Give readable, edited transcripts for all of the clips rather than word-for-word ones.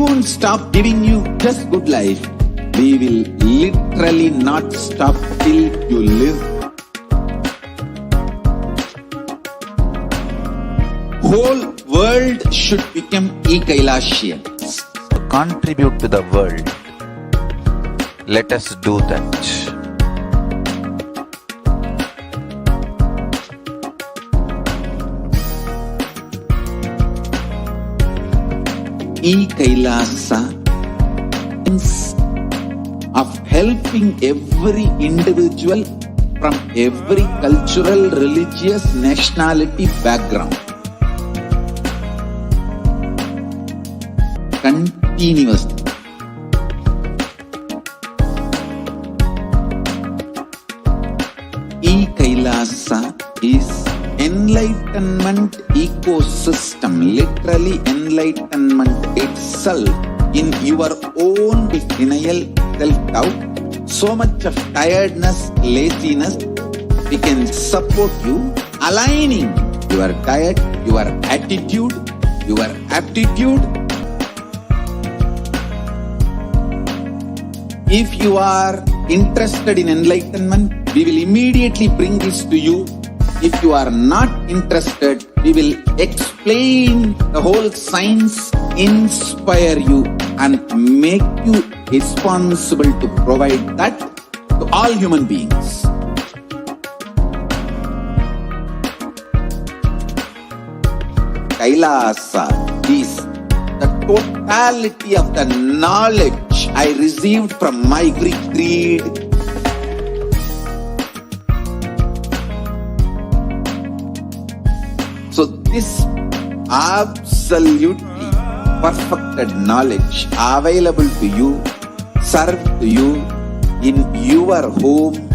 won't stop giving you just good life. We will literally not stop till you live. Whole world should become e-Kailashians. Contribute to the world. Let us do that. E-Kailasa of helping every individual from every cultural, religious, nationality background. Continuously. E-Kailasa is enlightenment ecosystem, literally enlightenment itself in your own denial, self-doubt, so much of tiredness, laziness. We can support you, aligning your diet, your attitude, your aptitude. If you are interested in enlightenment, we will immediately bring this to you. If you are not interested, we will explain the whole science, inspire you and make you responsible to provide that to all human beings. Kailasa is the totality of the knowledge I received from my Greek creed. So this absolutely perfected knowledge available to you, served to you in your home.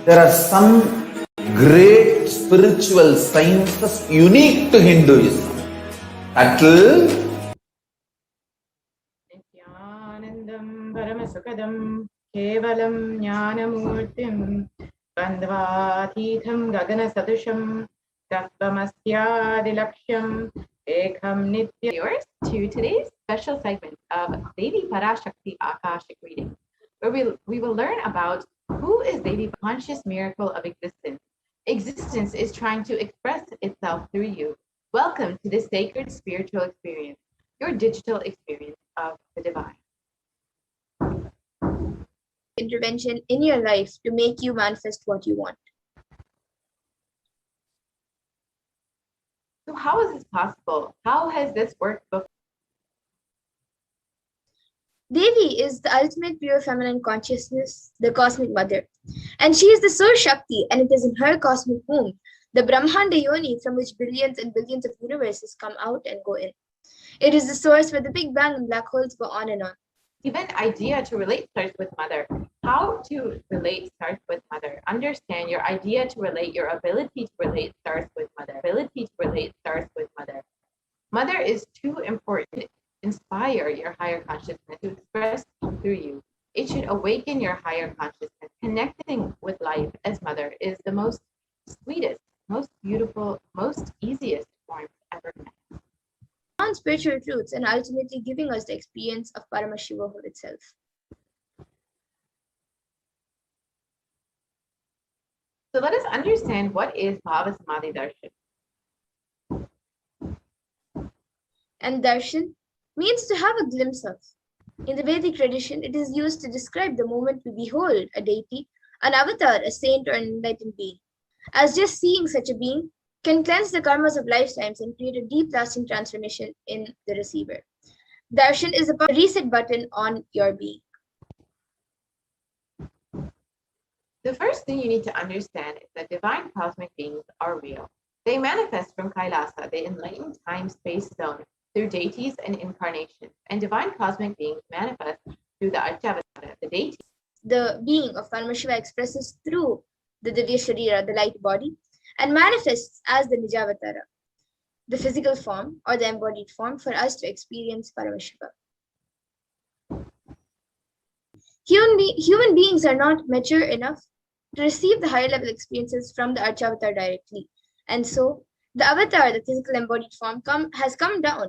There are some great spiritual sciences unique to Hinduism. That'll Nithyananda Paramashivam Kevalam Jnanamurtim Bandhavadhitham Gagana Sadusham Tattvamasyaadilaksham Ekam Nitya. Yours to today's special segment of Devi Parashakti Akashic reading, where we will learn about who is Devi, conscious miracle of existence. Existence is trying to express itself through you. Welcome to this sacred spiritual experience, your digital experience of the divine. Intervention in your life to make you manifest what you want. So how is this possible? How has this worked before? Devi is the ultimate pure feminine consciousness, the cosmic mother. And she is the source Shakti, and it is in her cosmic womb, the Brahmanda Yoni, from which billions and billions of universes come out and go in. It is the source where the Big Bang and black holes go on and on. Even idea to relate starts with mother. How to relate starts with mother. Understand your idea to relate, your ability to relate starts with mother. Ability to relate starts with mother. Mother is too important. Inspire your higher consciousness to express through you. It should awaken your higher consciousness. Connecting with life as mother is the most sweetest, most beautiful, most easiest form ever met. On spiritual truths and ultimately giving us the experience of Paramashivoham itself. So let us understand what is Bhava Samadhi Darshan. And darshan means to have a glimpse of. In the Vedic tradition, it is used to describe the moment we behold a deity, an avatar, a saint, or an enlightened being, as just seeing such a being can cleanse the karmas of lifetimes and create a deep lasting transformation in the receiver. Darshan is a reset button on your being. The first thing you need to understand is that divine cosmic beings are real. They manifest from Kailasa, the enlightened time-space zone, through deities and incarnations. And divine cosmic beings manifest through the Archavatara, the deity. The being of Paramashiva expresses through the Divya Sharira, the light body, and manifests as the Nijavatara, the physical form or the embodied form for us to experience Paramashiva. Human beings are not mature enough to receive the higher level experiences from the Archavatar directly. And so, the avatar, the physical embodied form, has come down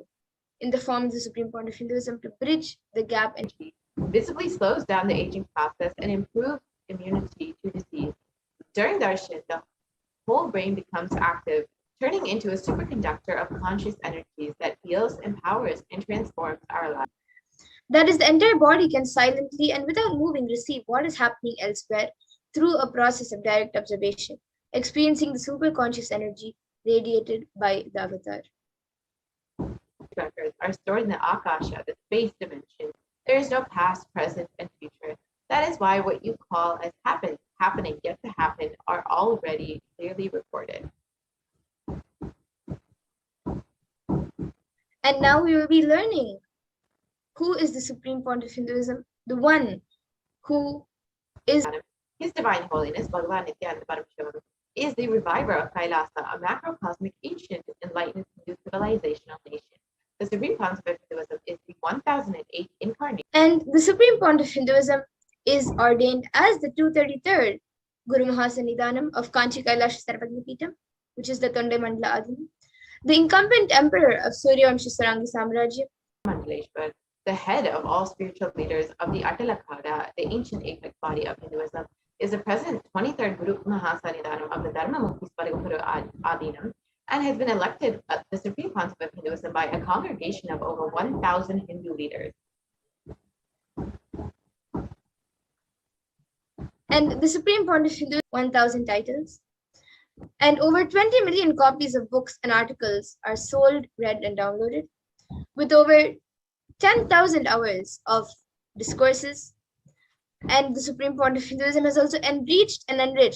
in the form of the supreme point of Hinduism to bridge the gap and visibly slows down the aging process and improves immunity to disease. During darshan, the whole brain becomes active, turning into a superconductor of conscious energies that heals, empowers, and transforms our lives. That is, the entire body can silently and without moving receive what is happening elsewhere through a process of direct observation, experiencing the superconscious energy radiated by the avatar. Records are stored in the Akasha, the space dimension. There is no past, present, and future. That is why what you call as happening, yet to happen, are already clearly recorded. And now we will be learning who is the supreme point of Hinduism, the one who is His Divine Holiness, Bhagavan Nithyananda Paramashivam, is the reviver of Kailasa, a macrocosmic ancient enlightened Hindu civilizational nation. The supreme concept of Hinduism is the 1008th incarnation. And the supreme point of Hinduism is ordained as the 233rd Guru Mahasannidhanam of Kanchi Kailash Sarvagnipitam, which is the Tonde Mandala Adhim, the incumbent emperor of Suryavamsha Sarangi Samrajya, Mandaleshwar, the head of all spiritual leaders of the Atalakada, the ancient Akashic body of Hinduism, is the present 23rd Guru Mahasannidhanam of the Dharma Mukti Spariguru Adinam, and has been elected the supreme concept of Hinduism by a congregation of over 1,000 Hindu leaders. And the supreme point of Hinduism, 1,000 titles, and over 20 million copies of books and articles are sold, read, and downloaded, with over 10,000 hours of discourses. And the supreme point of Hinduism has also enriched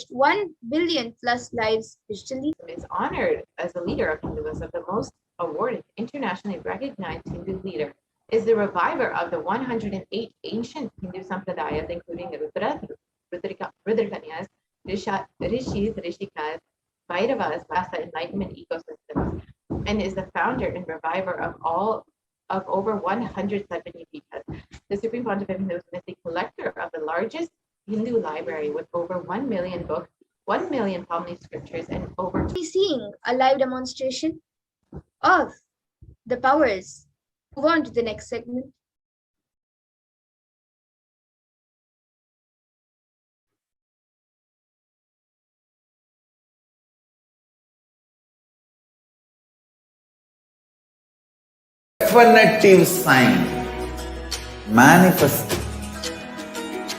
1 billion plus lives digitally. Is honored as a leader of Hinduism, the most awarded, internationally recognized Hindu leader, is the reviver of the 108 ancient Hindu sampradayas, including Rudrakanyas, Rishis, Rishikas, Bhairavas, Vasa enlightenment ecosystems, and is the founder and reviver of over 100 Sadvanipitas. The Supreme Pontiff Hinduism is the collector of the largest Hindu library with over 1 million books, 1 million Palmani scriptures, and over seeing a live demonstration of the powers. Move on to the next segment. Definitive sign manifesting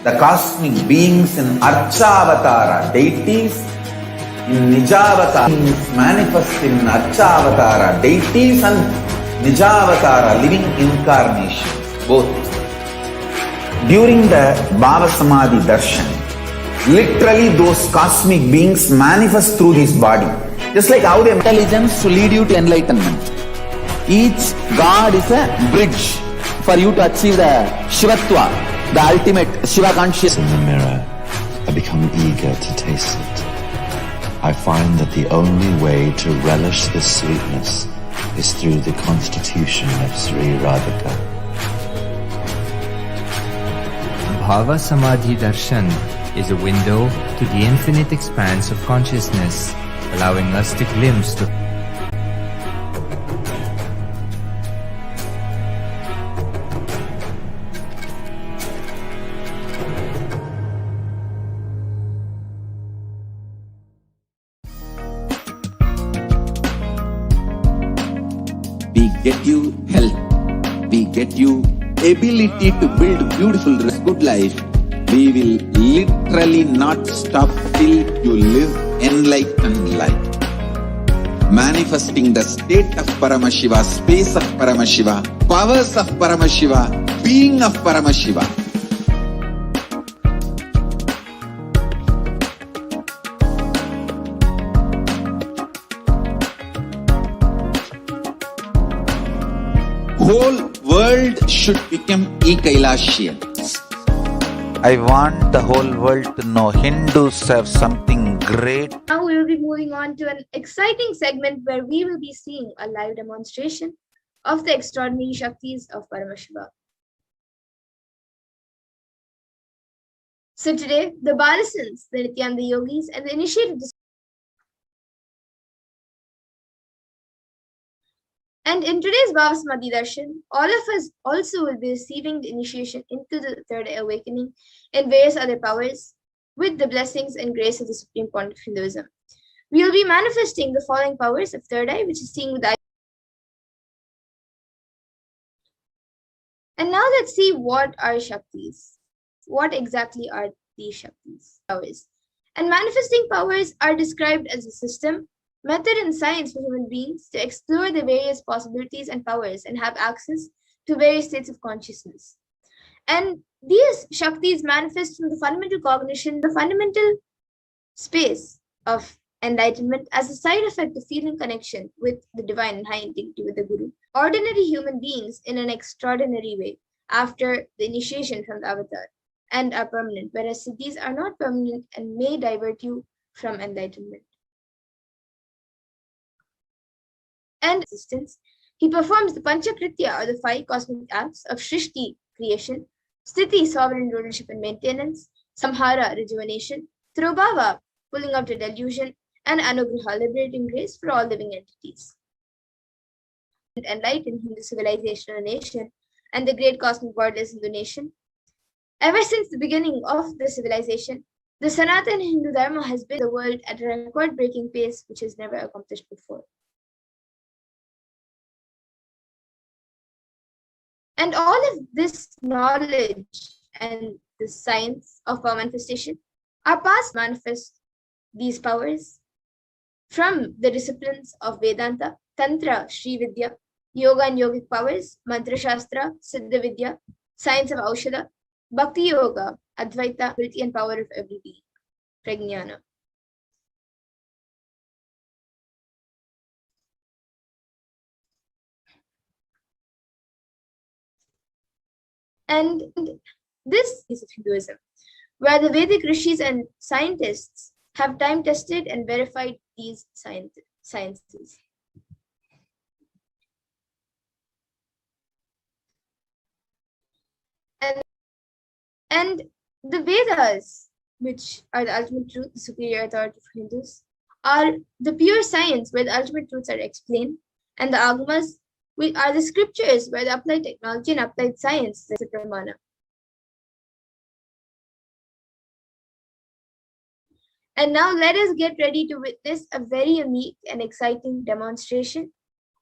the cosmic beings in Archavatara, deities in Nijavatara, manifest in Archavatara, deities and Nijavatara, living incarnation, both. During the Bhava Samadhi Darshan, literally those cosmic beings manifest through this body. Just like how they have intelligence to lead you to enlightenment. Each God is a bridge for you to achieve the Shivatva, the ultimate Shiva consciousness. In the mirror, I become eager to taste it. I find that the only way to relish this sweetness is through the constitution of Sri Radhika. Bhava Samadhi Darshan is a window to the infinite expanse of consciousness, allowing us to glimpse the We get you health. We get you ability to build beautiful, good life. We will literally not stop till you live enlightened life. Manifesting the state of Paramashiva, space of Paramashiva, powers of Paramashiva, being of Paramashiva. Whole world should become e-Kailashians. I want the whole world to know Hindus have something great. Now we will be moving on to an exciting segment where we will be seeing a live demonstration of the extraordinary Shaktis of Paramashiva. So today, the Balasans, the Nithyananda Yogis, and the initiated. And in today's Bhava Samadhi Darshan, all of us also will be receiving the initiation into the third eye awakening and various other powers with the blessings and grace of the Supreme Pontiff of Hinduism. We will be manifesting the following powers of third eye, which is seeing with the eye. And now let's see what are Shaktis. What exactly are these Shaktis? Powers. And manifesting powers are described as a system, method and science for human beings to explore the various possibilities and powers and have access to various states of consciousness. And these Shaktis manifest from the fundamental cognition, the fundamental space of enlightenment as a side effect of feeling connection with the divine and high integrity with the Guru. Ordinary human beings in an extraordinary way after the initiation from the avatar and are permanent, whereas siddhis are not permanent and may divert you from enlightenment. And existence, he performs the Panchakritya or the 5 cosmic acts of Shrishti, creation, Sthiti, sovereign rulership and maintenance, Samhara, rejuvenation, Throbhava, pulling out the delusion, and Anugraha, liberating grace for all living entities. And enlighten Hindu civilization or nation and the great cosmic borderless Hindu nation. Ever since the beginning of the civilization, the Sanatana Hindu Dharma has been the world at a record-breaking pace which is never accomplished before. And all of this knowledge and the science of power manifestation are passed to manifest these powers from the disciplines of Vedanta, Tantra, Sri Vidya, Yoga and Yogic powers, Mantra Shastra, Siddha Vidya, science of Aushadha, Bhakti Yoga, Advaita, ability and power of every being, Prajnana. And this is of Hinduism, where the Vedic rishis and scientists have time-tested and verified these sciences. And the Vedas, which are the ultimate truth, the superior authority for Hindus, are the pure science where the ultimate truths are explained, and the Agamas, which are the scriptures where the applied technology and applied science is the pramana. And now let us get ready to witness a very unique and exciting demonstration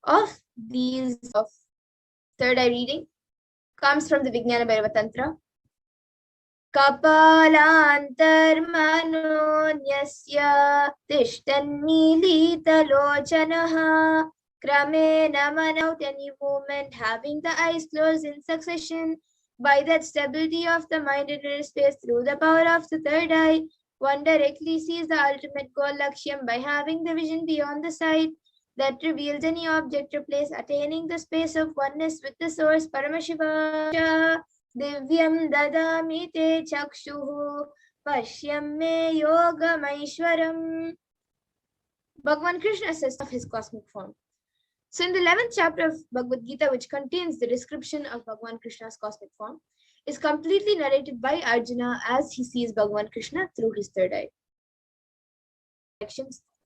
of these of third eye reading. Comes from the Vijnana Bhairava Tantra. Kapalantar mano Nyasya Tishtannilitalochanaha. Kramena manavt any movement having the eyes closed in succession. By that stability of the mind in inner space through the power of the third eye, one directly sees the ultimate goal Lakshyam by having the vision beyond the sight that reveals any object or place, attaining the space of oneness with the source Paramashivoham. Divyam dadami te chakshuhu pashyam me yogamaishwaram. Bhagavan Krishna says of his cosmic form. So in the 11th chapter of Bhagavad Gita, which contains the description of Bhagavan Krishna's cosmic form, is completely narrated by Arjuna as he sees Bhagavan Krishna through his third eye.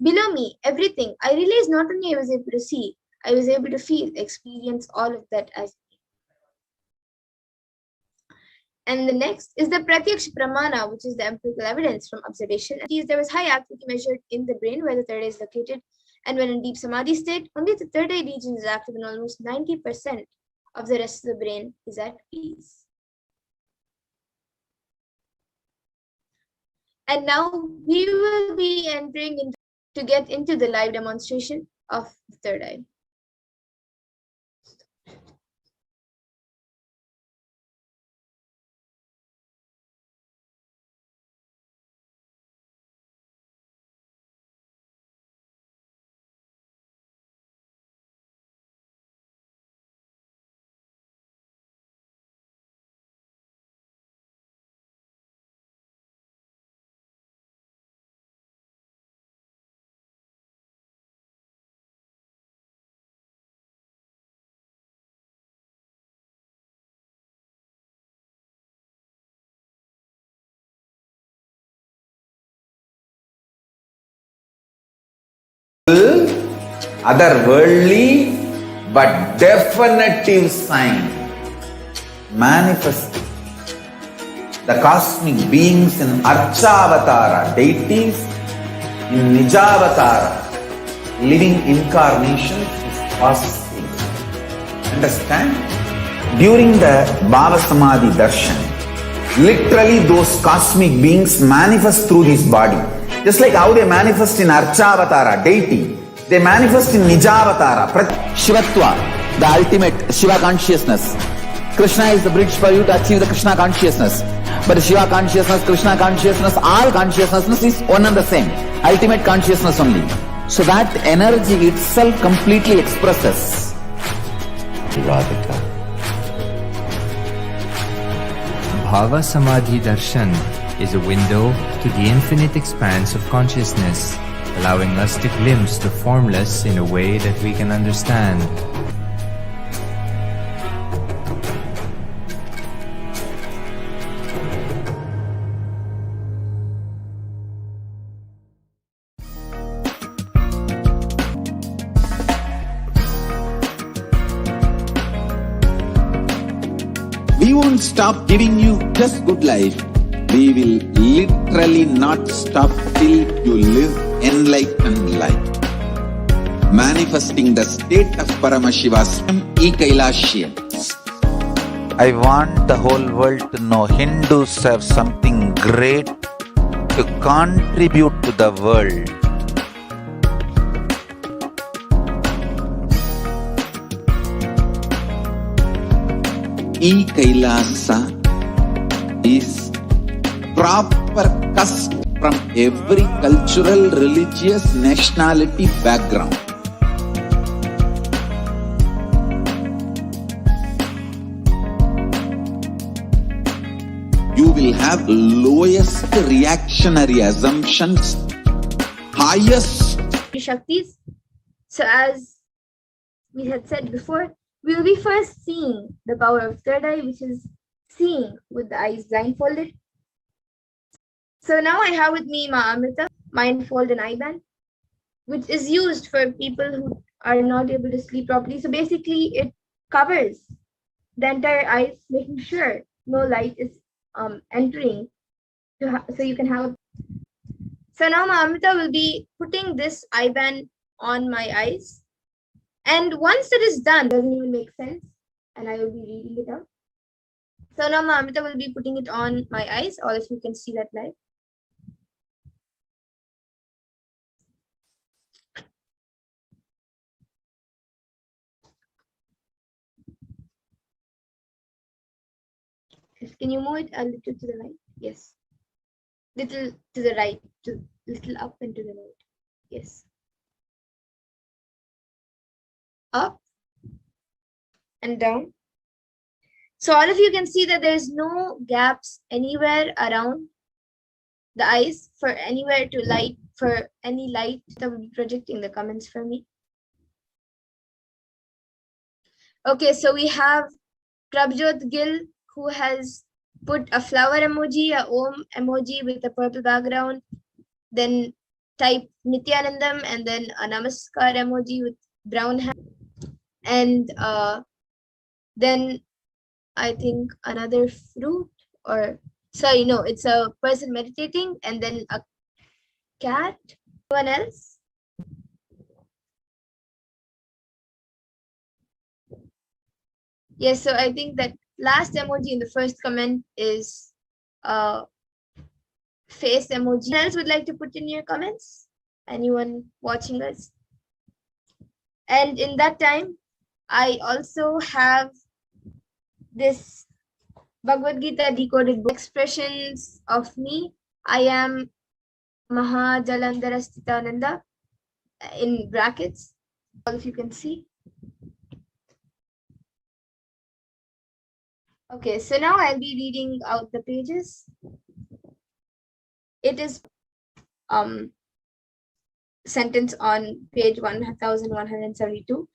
Below me, everything, I realized not only I was able to see, I was able to feel, experience all of that as me. And the next is the Pratyaksha Pramana, which is the empirical evidence from observation. There was high activity measured in the brain where the third eye is located. And when in deep samadhi state, only the third eye region is active and almost 90% of the rest of the brain is at peace. And now we will be entering to get into the live demonstration of the third eye. Otherworldly but definitive sign manifesting the cosmic beings in Archavatara, deities in Nijavatara, living incarnations is possible. Understand? During the Bhava Samadhi Darshan, literally those cosmic beings manifest through his body. Just like how they manifest in Archavatara, deity, they manifest in Nijavatara, Shivatva, the ultimate Shiva consciousness. Krishna is the bridge for you to achieve the Krishna consciousness. But the Shiva consciousness, Krishna consciousness, all consciousness is one and the same. Ultimate consciousness only. So that energy itself completely expresses. Radhika. Bhava Samadhi Darshan is a window to the infinite expanse of consciousness, allowing us to glimpse the formless in a way that we can understand. We won't stop giving you just good life. We will literally not stop till you live enlightened life. Manifesting the state of Paramashivoham e-Kailashians. I want the whole world to know Hindus have something great to contribute to the world. E-Kailasa is proper cusp from every cultural, religious, nationality background. You will have lowest reactionary assumptions, highest Shaktis. So as we had said before, we will be first seeing the power of third eye, which is seeing with the eyes blindfolded. So now I have with me Ma Amrita, mindfold and eye band, which is used for people who are not able to sleep properly. So basically it covers the entire eyes, making sure no light is entering so you can have a... So now Ma Amrita will be putting this eye band on my eyes. And once it is done, doesn't even make sense, and I will be reading it out. So now Ma Amrita will be putting it on my eyes, all of you can see that live. Can you move it a little to the right? Yes. Little to the right, little up and to the right. Yes. Up and down. So all of you can see that there's no gaps anywhere around the eyes for anywhere to light, for any light that will be projecting the comments for me. Okay, so we have Prabjot Gill, who has put a flower emoji, a Om emoji with a purple background, then type Nithyanandam, and then a Namaskar emoji with brown hair, and then I think another fruit, or sorry, no, it's a person meditating, and then a cat. Anyone else? Yes, so I think that last emoji in the first comment is face emoji. Anyone else would like to put in your comments? Anyone watching us? And in that time, I also have this Bhagavad Gita decoded book, expressions of me. I am Mahajalandhara Sthitananda in brackets. All of you can see. Okay, so now I'll be reading out the pages. It is sentence on page 1172.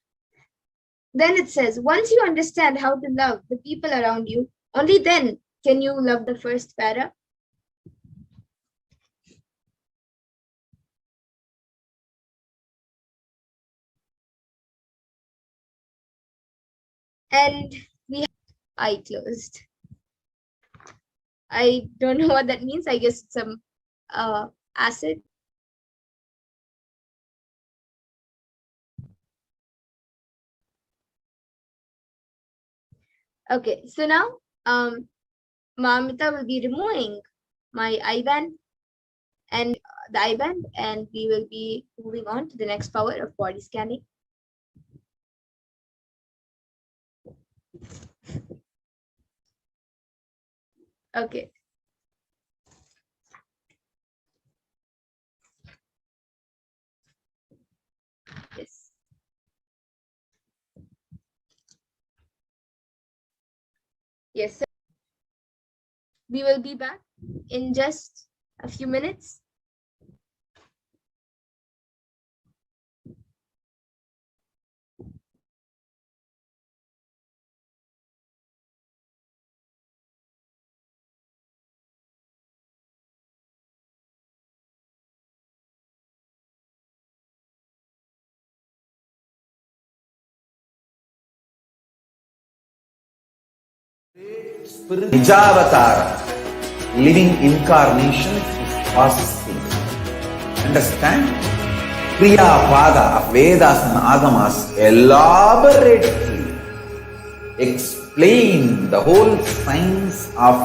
Then it says, once you understand how to love the people around you, only then can you love the first para. And we have eye closed. I don't know what that means. I guess it's some acid. Okay, so now Mamita will be removing my eye band and the eye band, and we will be moving on to the next power of body scanning. Okay. Yes. Yes, sir. We will be back in just a few minutes. Nijavatara, living incarnation is fasting. Understand? Priya Pada of Vedas and Agamas elaborately explain the whole science of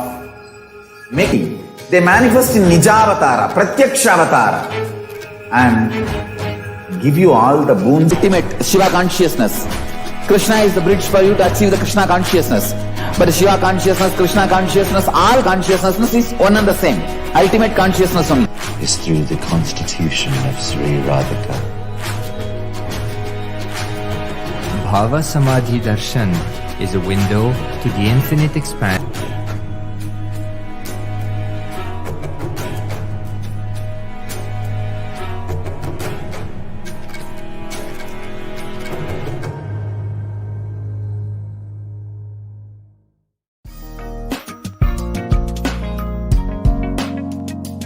making. They manifest in Nijavatara, Pratyakshavatara, and give you all the boons. Ultimate Shiva consciousness. Krishna is the bridge for you to achieve the Krishna consciousness. But Shiva consciousness, Krishna consciousness, all consciousness is one and the same. Ultimate consciousness only. Is through the constitution of Sri Radhika. Bhava Samadhi Darshan is a window to the infinite expanse.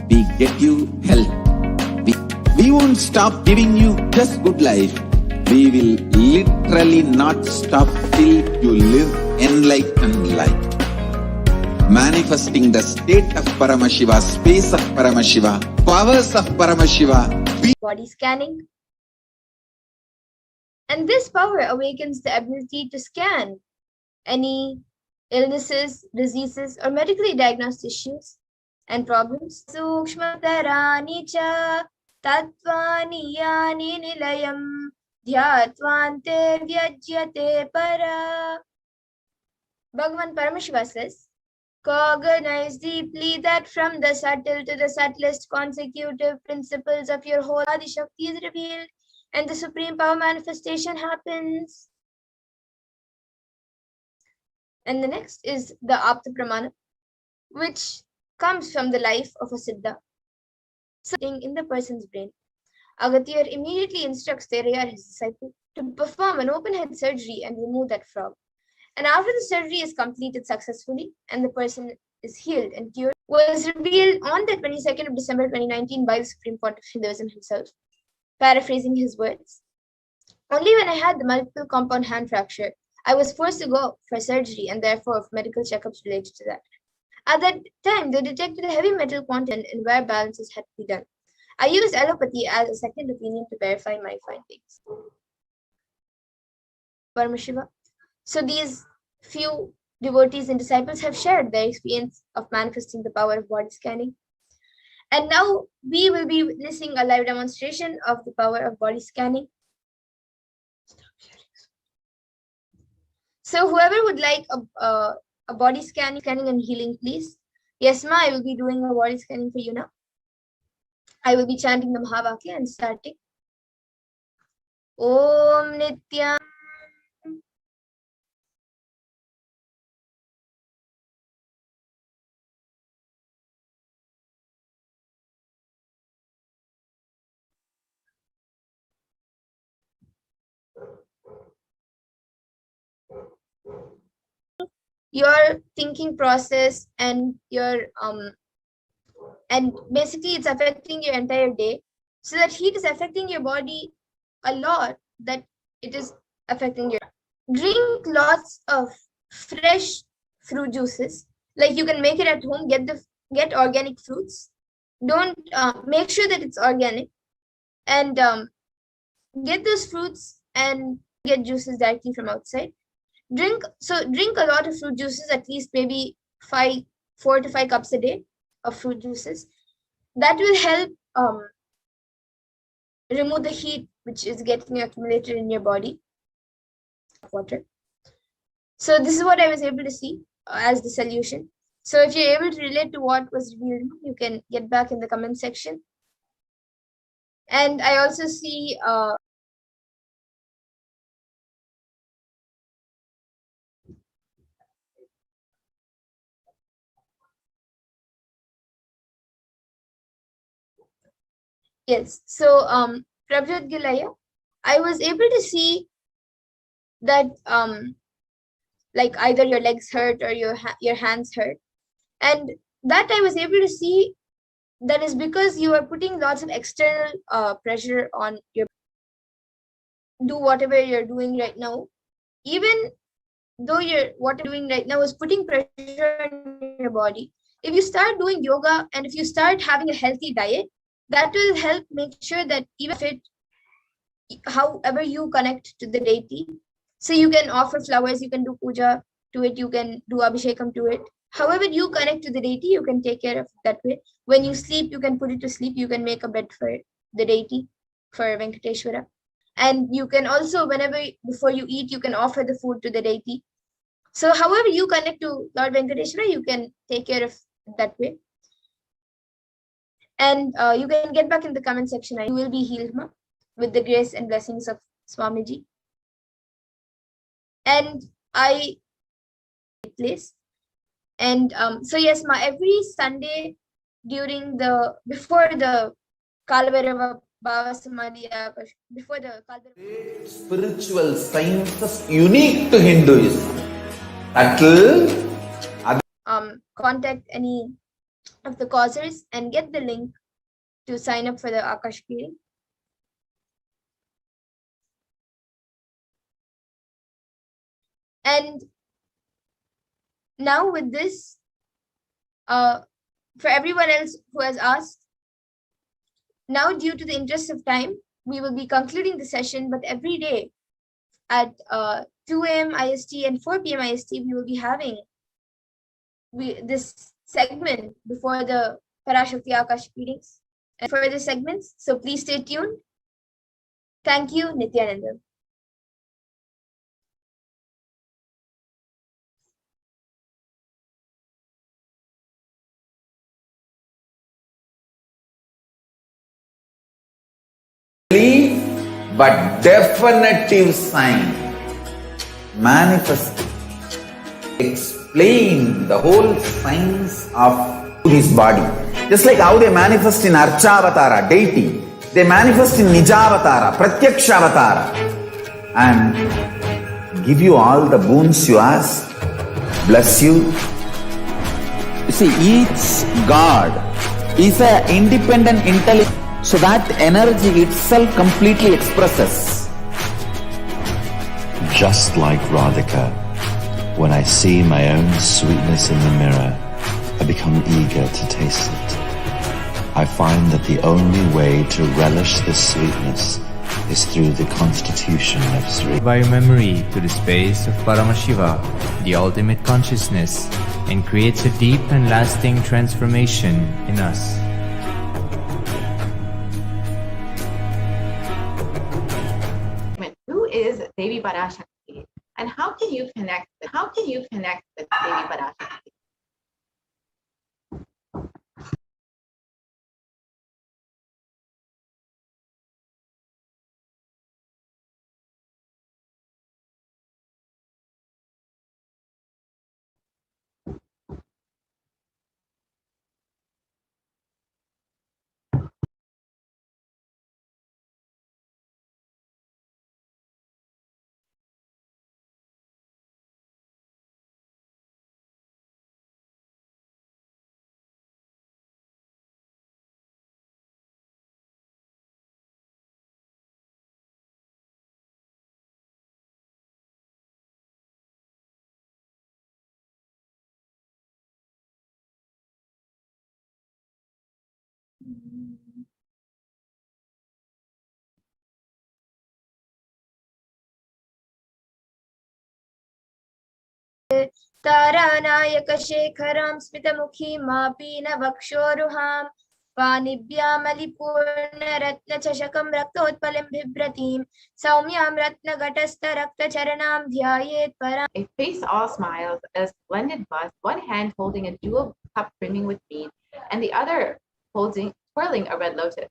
We get you health. We won't stop giving you just good life. We will literally not stop till you live enlightened life. Manifesting the state of Paramashiva, space of Paramashiva, powers of Paramashiva. Body scanning. And this power awakens the ability to scan any illnesses, diseases, or medically diagnosed issues and problems. Sukshmatarani cha tattvani yani nilayam dhyatvante vyajyate para. Bhagavan Paramashiva says, Cognize deeply that from the subtle to the subtlest consecutive principles of your whole Adi Shakti is revealed and the supreme power manifestation happens. And the next is the Apta Pramana, which comes from the life of a Siddha. Sitting in the person's brain, Agathir immediately instructs Terayar, his disciple, to perform an open head surgery and remove that frog. And after the surgery is completed successfully and the person is healed and cured, was revealed on the 22nd of December 2019 by the Supreme Court of Hinduism himself. Paraphrasing his words, only when I had the multiple compound hand fracture, I was forced to go for surgery and therefore for medical checkups related to that. At that time, they detected a heavy metal content and where balances had to be done. I used allopathy as a second opinion to verify my findings. Paramashiva. So these few devotees and disciples have shared their experience of manifesting the power of body scanning. And now we will be witnessing a live demonstration of the power of body scanning. So whoever would like a body scanning and healing, please. Yes, ma, I will be doing a body scanning for you now. I will be chanting the Mahavakya and starting. Om Nitya. Your thinking process and your and basically it's affecting your entire day. So that heat is affecting your body a lot, that it is affecting your. Drink lots of fresh fruit juices. Like you can make it at home. Get organic fruits. Don't make sure that it's organic, and get those fruits and get juices directly from outside. Drink a lot of fruit juices, at least maybe 4 to 5 cups a day of fruit juices. That will help remove the heat which is getting accumulated in your body. Water. So this is what I was able to see as the solution. So if you're able to relate to what was revealed, you can get back in the comment section. And I also see yes. So Prabjot Gilaya, I was able to see that like either your legs hurt or your hands hurt, and that I was able to see that is because you are putting lots of external pressure on your. Do whatever you're doing right now, even though what you're doing right now is putting pressure on your body. If you start doing yoga and if you start having a healthy diet, that will help make sure that even if it, however you connect to the deity, so you can offer flowers, you can do puja to it, you can do abhishekam to it. However you connect to the deity, you can take care of it that way. When you sleep, you can put it to sleep. You can make a bed for the deity, for Venkateshwara. And you can also, whenever before you eat, you can offer the food to the deity. So however you connect to Lord Venkateshwara, you can take care of it that way. And you can get back in the comment section. You will be healed, ma, with the grace and blessings of Swamiji. And I place. And so yes, ma, every Sunday during before the Kalvarava Bhava Samadhi, before the Kalvarava. Spiritual sciences unique to Hinduism. That will contact any of the causers and get the link to sign up for the Akashic reading. And now with this, for everyone else who has asked, now due to the interest of time, we will be concluding the session, but every day at 2 a.m. IST and 4 p.m. IST, we will be having this segment before the Parashakti Akashic readings and further segments. So please stay tuned. Thank you, Nithyananda. but definitive sign, manifest, explain the whole science of his body. Just like how they manifest in Archavatara, deity, they manifest in Nijavatara, Pratyakshavatara, and give you all the boons you ask, bless you. You see, each God is an independent intelligence, so that energy itself completely expresses. Just like Radhika, when I see my own sweetness in the mirror, I become eager to taste it. I find that the only way to relish the sweetness is through the constitution of Sri. By memory to the space of Paramashiva, the ultimate consciousness, and creates a deep and lasting transformation in us. Who is Devi Parashakti, and how can you connect with Devi Parashakti? तारानायकशेखरां स्मितमुखीं मापीनवक्षोरुहां पाणिभ्यामलिपूर्णरत्नचषकं रक्तोत्पलं बिभ्रतीं सौम्यां रत्नघटस्थरक्तचरणां ध्यायेत् पराम्. A face all smiles, a splendid bust, one hand holding a jewel cup brimming with mead, and the other twirling a red lotus.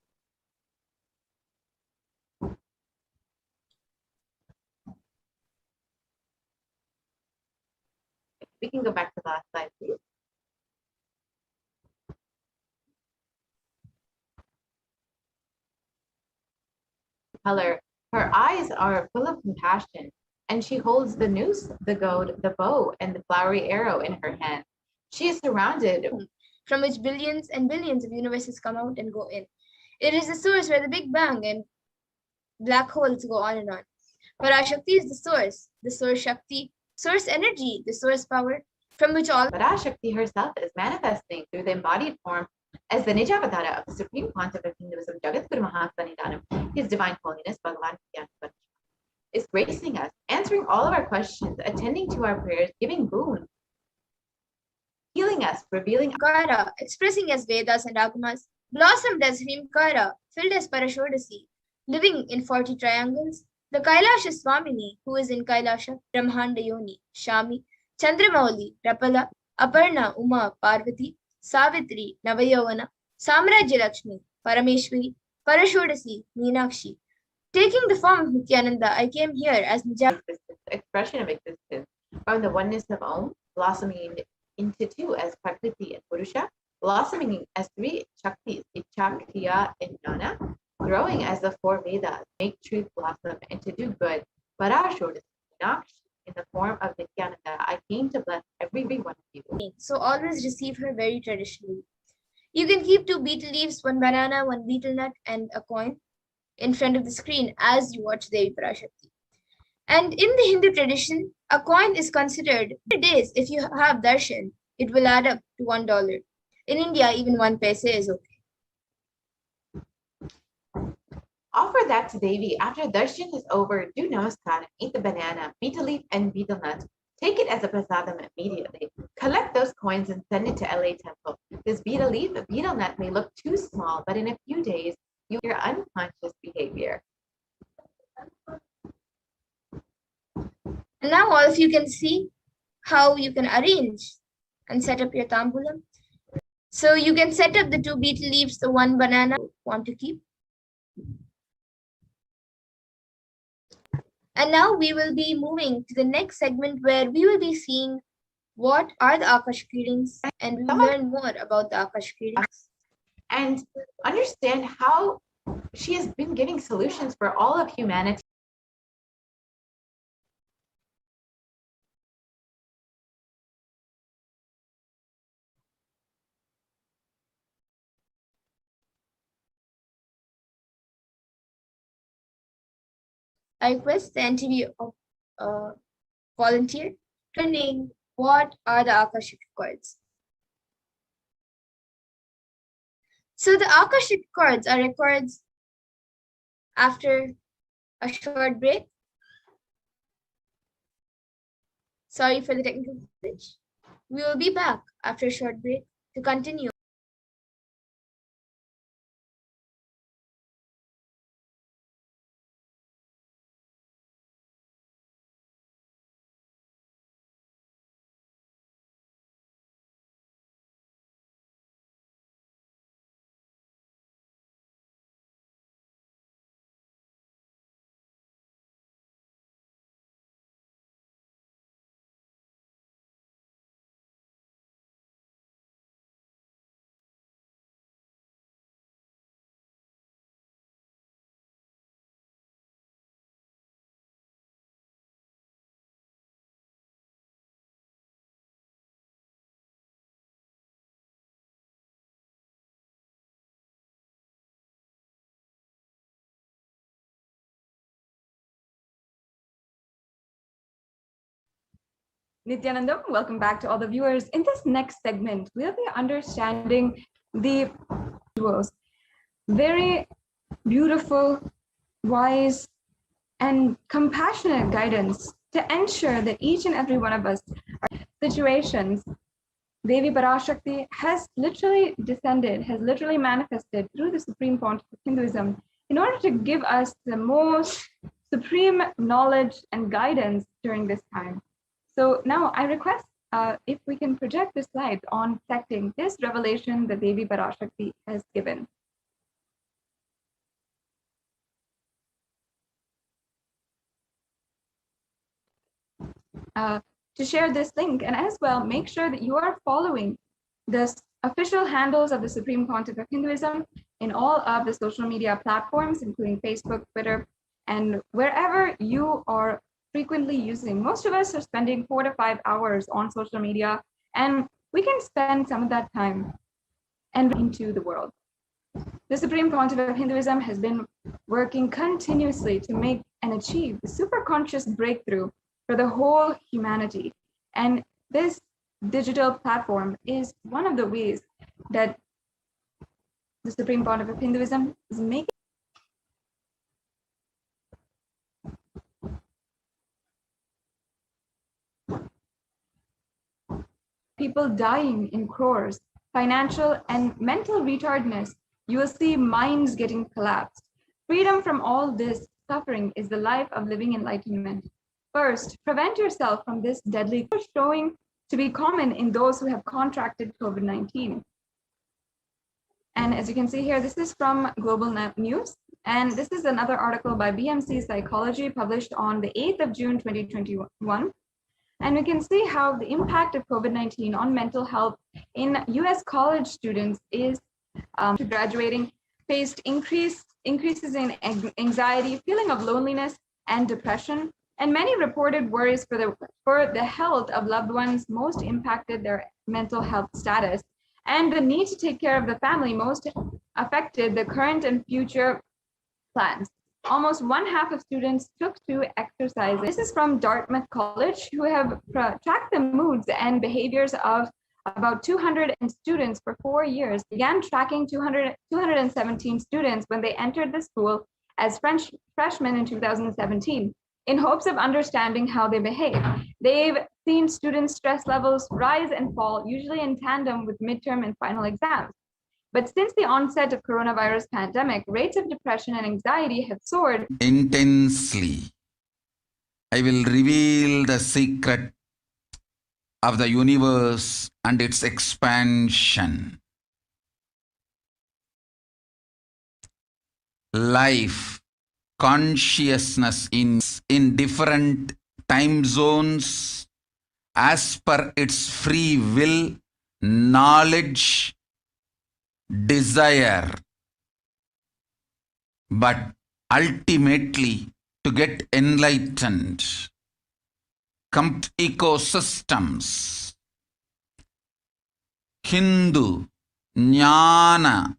We can go back to the last slide, please. Color. Her eyes are full of compassion, and she holds the noose, the goad, the bow, and the flowery arrow in her hand. She is surrounded from which billions and billions of universes come out and go in. It is the source where the Big Bang and black holes go on and on. Parashakti is the source Shakti, source energy, the source power, from which all Parashakti herself is manifesting through the embodied form as the Nijavatara of the Supreme Pontiff Hinduism, Jagadguru Mahasanidanam, His Divine Holiness, Bhagavan Nithyananda is gracing us, answering all of our questions, attending to our prayers, giving boons, healing us, revealing Kara, expressing as Vedas and Agamas, blossomed as Hrimkara, filled as Parashodasi, living in 40 triangles, the Kailasha Swamini, who is in Kailasha, Brahmanda Yoni, Shami, Chandramauli, Rapala, Aparna, Uma, Parvati, Savitri, Navayavana, Samrajya Lakshmi, Parameshwari, Parashodasi, Meenakshi. Taking the form of Nithyananda, I came here as Nija, expression of existence, from the oneness of Om, blossoming into two as Prakriti and Purusha, blossoming as three Shaktis, Icha, Kriya, and Jnana, growing as the four Vedas, make truth blossom and to do good. Parashodasi, Meenakshi, in the form of Nithyananda, I came to bless every one of you. So always receive her very traditionally. You can keep 2 betel leaves, 1 banana, 1 betel nut, and a coin in front of the screen as you watch Devi Parashakti. And in the Hindu tradition, a coin is considered, it is, if you have darshan, it will add up to $1. In India, even 1 paise is okay. Offer that to Devi after darshan is over. Do namaskar, eat the banana, betel leaf, and betel nut. Take it as a prasadam immediately. Collect those coins and send it to LA Temple. This betel leaf, betel nut may look too small, but in a few days, your unconscious behavior. And now all of you can see how you can arrange and set up your tambulam. So you can set up the 2 betel leaves, the 1 banana you want to keep. And now we will be moving to the next segment where we will be seeing what are the Akashic readings, and we will learn more about the Akashic readings. And understand how she has been giving solutions for all of humanity. I request the NTV volunteer to name what are the Akashic records. So the Akashic records are records after a short break. Sorry for the technical glitch. We will be back after a short break to continue. Nithyanandam, welcome back to all the viewers. In this next segment, we'll be understanding the rituals. Very beautiful, wise, and compassionate guidance to ensure that each and every one of us are situations. Devi Parashakti has literally descended, has literally manifested through the Supreme Pontiff of Hinduism in order to give us the most supreme knowledge and guidance during this time. So now I request if we can project the slide on detecting this revelation that Devi Parashakti has given. To share this link, and as well, make sure that you are following the official handles of the Supreme Pontiff of Hinduism in all of the social media platforms, including Facebook, Twitter, and wherever you are frequently using. Most of us are spending 4 to 5 hours on social media, and we can spend some of that time and into the world. The Supreme Pontiff of Hinduism has been working continuously to make and achieve the superconscious breakthrough for the whole humanity. And this digital platform is one of the ways that the Supreme Pontiff of Hinduism is making people dying in crores, financial and mental retardedness. You will see minds getting collapsed. Freedom from all this suffering is the life of living enlightenment. First, prevent yourself from this deadly showing to be common in those who have contracted COVID-19. And as you can see here, this is from Global News. And this is another article by BMC Psychology published on the 8th of June, 2021. And we can see how the impact of COVID-19 on mental health in US college students is graduating, faced increases in anxiety, feeling of loneliness and depression, and many reported worries for the health of loved ones most impacted their mental health status, and the need to take care of the family most affected the current and future plans. Almost 1/2 of students took to exercise. This is from Dartmouth College, who have tracked the moods and behaviors of about 200 students for 4 years, began tracking 217 students when they entered the school as freshmen in 2017, in hopes of understanding how they behave. They've seen students' stress levels rise and fall, usually in tandem with midterm and final exams. But since the onset of coronavirus pandemic, rates of depression and anxiety have soared intensely. I will reveal the secret of the universe and its expansion. Life consciousness in different time zones as per its free will, knowledge, desire, but ultimately to get enlightened. Ecosystems, Hindu, Jnana,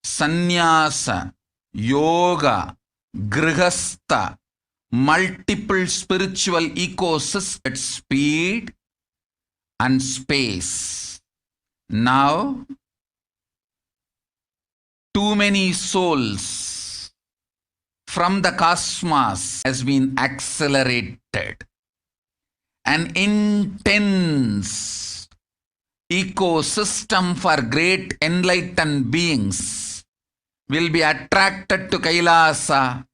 Sannyasa, Yoga, Grihastha, multiple spiritual ecosystems at speed and space. Now, too many souls from the cosmos has been accelerated. An intense ecosystem for great enlightened beings will be attracted to Kailasa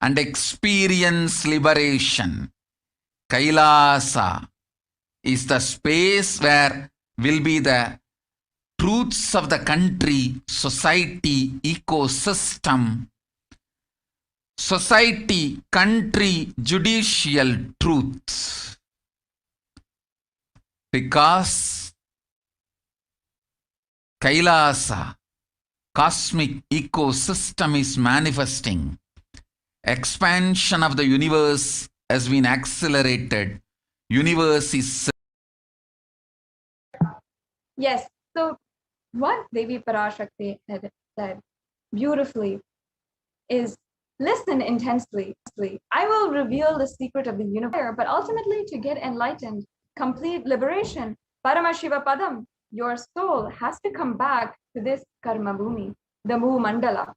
and experience liberation. Kailasa is the space where will be the truths of the country, society, ecosystem, society, country, judicial truths. Because Kailasa, cosmic ecosystem is manifesting. Expansion of the universe has been accelerated. Universe is... Yes, so what Devi Parashakti had said beautifully is, listen intensely. I will reveal the secret of the universe, but ultimately to get enlightened, complete liberation, Paramashiva Padam, your soul has to come back to this karma bhumi, the Bhu Mandala.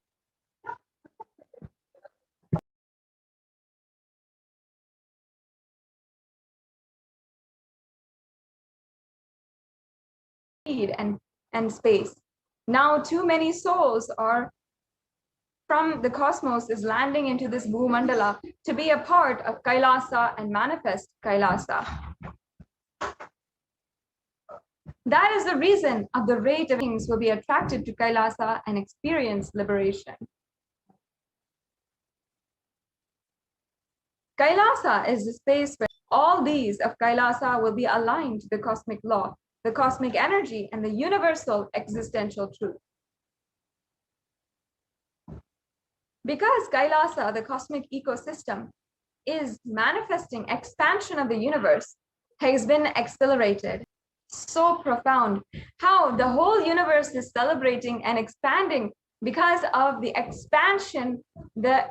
And space. Now too many souls are from the cosmos is landing into this Bhu Mandala to be a part of Kailasa and manifest Kailasa. That is the reason of the rate of beings will be attracted to Kailasa and experience liberation. Kailasa is the space where all these of Kailasa will be aligned to the cosmic law, the cosmic energy, and the universal existential truth. Because Kailasa, the cosmic ecosystem, is manifesting expansion of the universe, has been accelerated. So profound how the whole universe is celebrating and expanding because of the expansion, the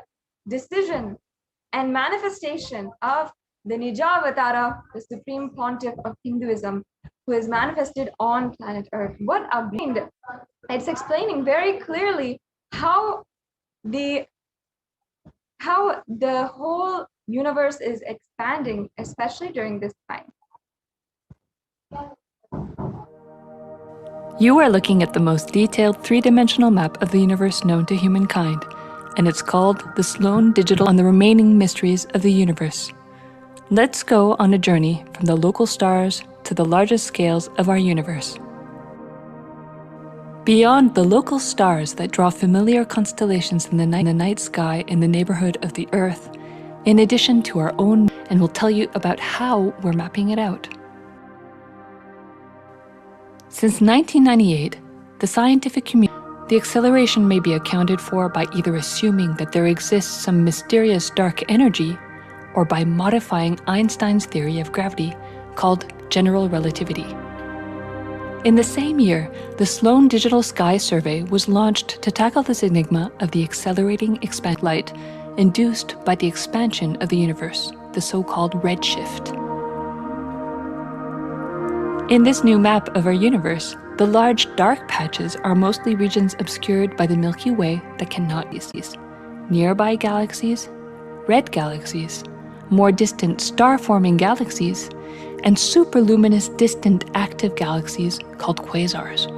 decision and manifestation of the Nijavatara, the supreme pontiff of Hinduism, who is manifested on planet Earth. What a being! It's explaining very clearly how the whole universe is expanding, especially during this time. You are looking at the most detailed three-dimensional map of the universe known to humankind, and it's called the Sloan Digital on the Remaining Mysteries of the Universe. Let's go on a journey from the local stars to the largest scales of our universe. Beyond the local stars that draw familiar constellations in the night sky in the neighborhood of the Earth, in addition to our own, and we'll tell you about how we're mapping it out. Since 1998, the scientific community, the acceleration may be accounted for by either assuming that there exists some mysterious dark energy, or by modifying Einstein's theory of gravity, called general relativity. In the same year, the Sloan Digital Sky Survey was launched to tackle this enigma of the accelerating expansion light induced by the expansion of the universe, the so-called redshift. In this new map of our universe, the large dark patches are mostly regions obscured by the Milky Way that cannot be seen. Nearby galaxies, red galaxies, more distant star-forming galaxies, and superluminous distant active galaxies called quasars.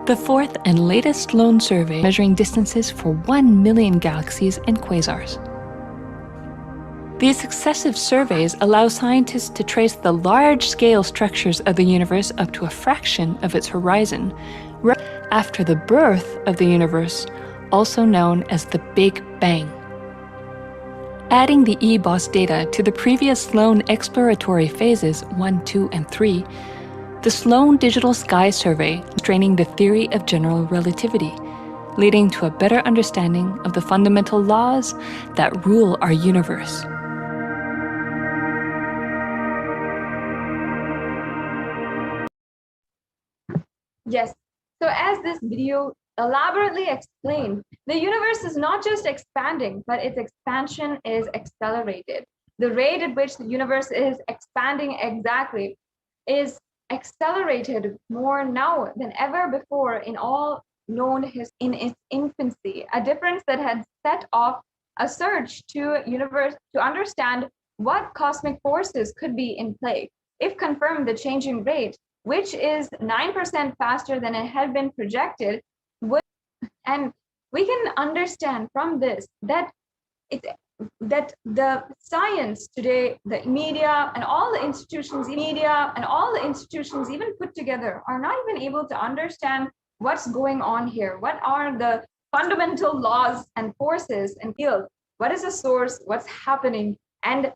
The fourth and latest Sloan survey measuring distances for 1 million galaxies and quasars. These successive surveys allow scientists to trace the large-scale structures of the universe up to a fraction of its horizon. After the birth of the universe, also known as the Big Bang. Adding the EBOS data to the previous Sloan exploratory phases 1, 2, and 3, the Sloan Digital Sky Survey is training the theory of general relativity, leading to a better understanding of the fundamental laws that rule our universe. Yes, so as this video elaborately explained, the universe is not just expanding, but its expansion is accelerated. The rate at which the universe is expanding exactly is accelerated more now than ever before in all known in its infancy, a difference that had set off a search to understand what cosmic forces could be in play. If confirmed, the changing rate, which is 9% faster than it had been projected, and we can understand from this that the science today, the media and all the institutions, even put together, are not even able to understand what's going on here. What are the fundamental laws and forces and field? What is the source? What's happening? And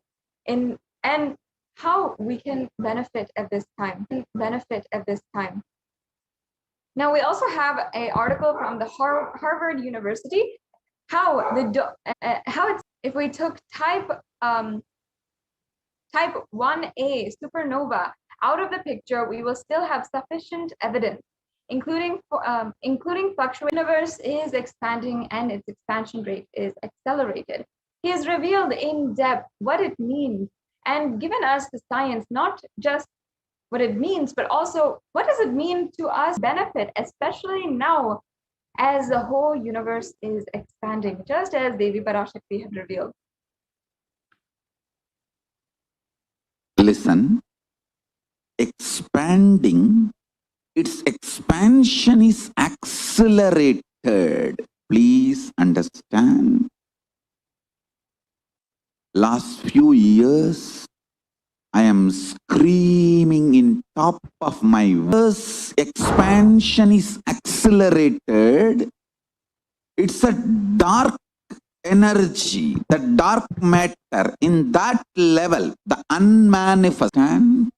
how we can benefit at this time. Now we also have an article from the Harvard University, if we took type 1a supernova out of the picture, we will still have sufficient evidence, including fluctuation. The universe is expanding and its expansion rate is accelerated. He has revealed in depth what it means and given us the science, not just what it means, but also what does it mean to us benefit, especially now as the whole universe is expanding, just as Devi Parashakti had revealed. Listen, expanding, its expansion is accelerated. Please understand. Last few years, I am screaming in top of my voice, expansion is accelerated. It's a dark energy, the dark matter in that level, the unmanifested.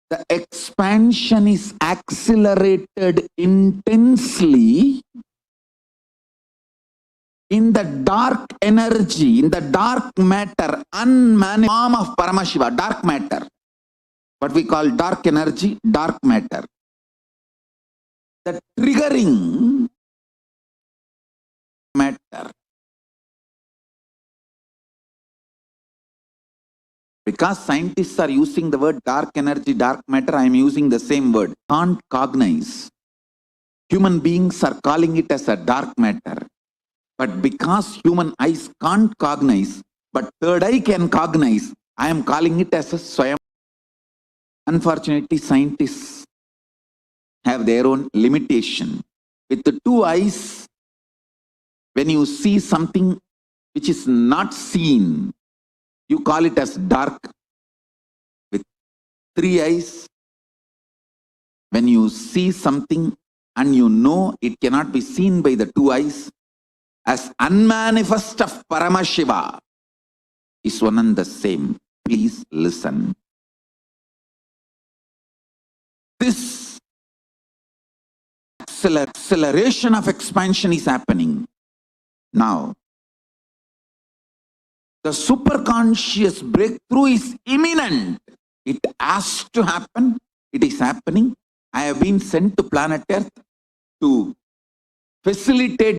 The expansion is accelerated intensely in the dark energy, in the dark matter, unmanifest form of Paramashiva, dark matter. What we call dark energy, dark matter. The triggering matter. Because scientists are using the word dark energy, dark matter, I am using the same word. Can't cognize. Human beings are calling it as a dark matter. But because human eyes can't cognize, but third eye can cognize, I am calling it as a Swayam. Unfortunately, scientists have their own limitation. With the two eyes, when you see something which is not seen, you call it as dark. With three eyes, when you see something and you know it cannot be seen by the two eyes, as unmanifest of Paramashiva is one and the same. Please listen. This acceleration of expansion is happening now. The superconscious breakthrough is imminent. It has to happen. It is happening. I have been sent to planet Earth to facilitate.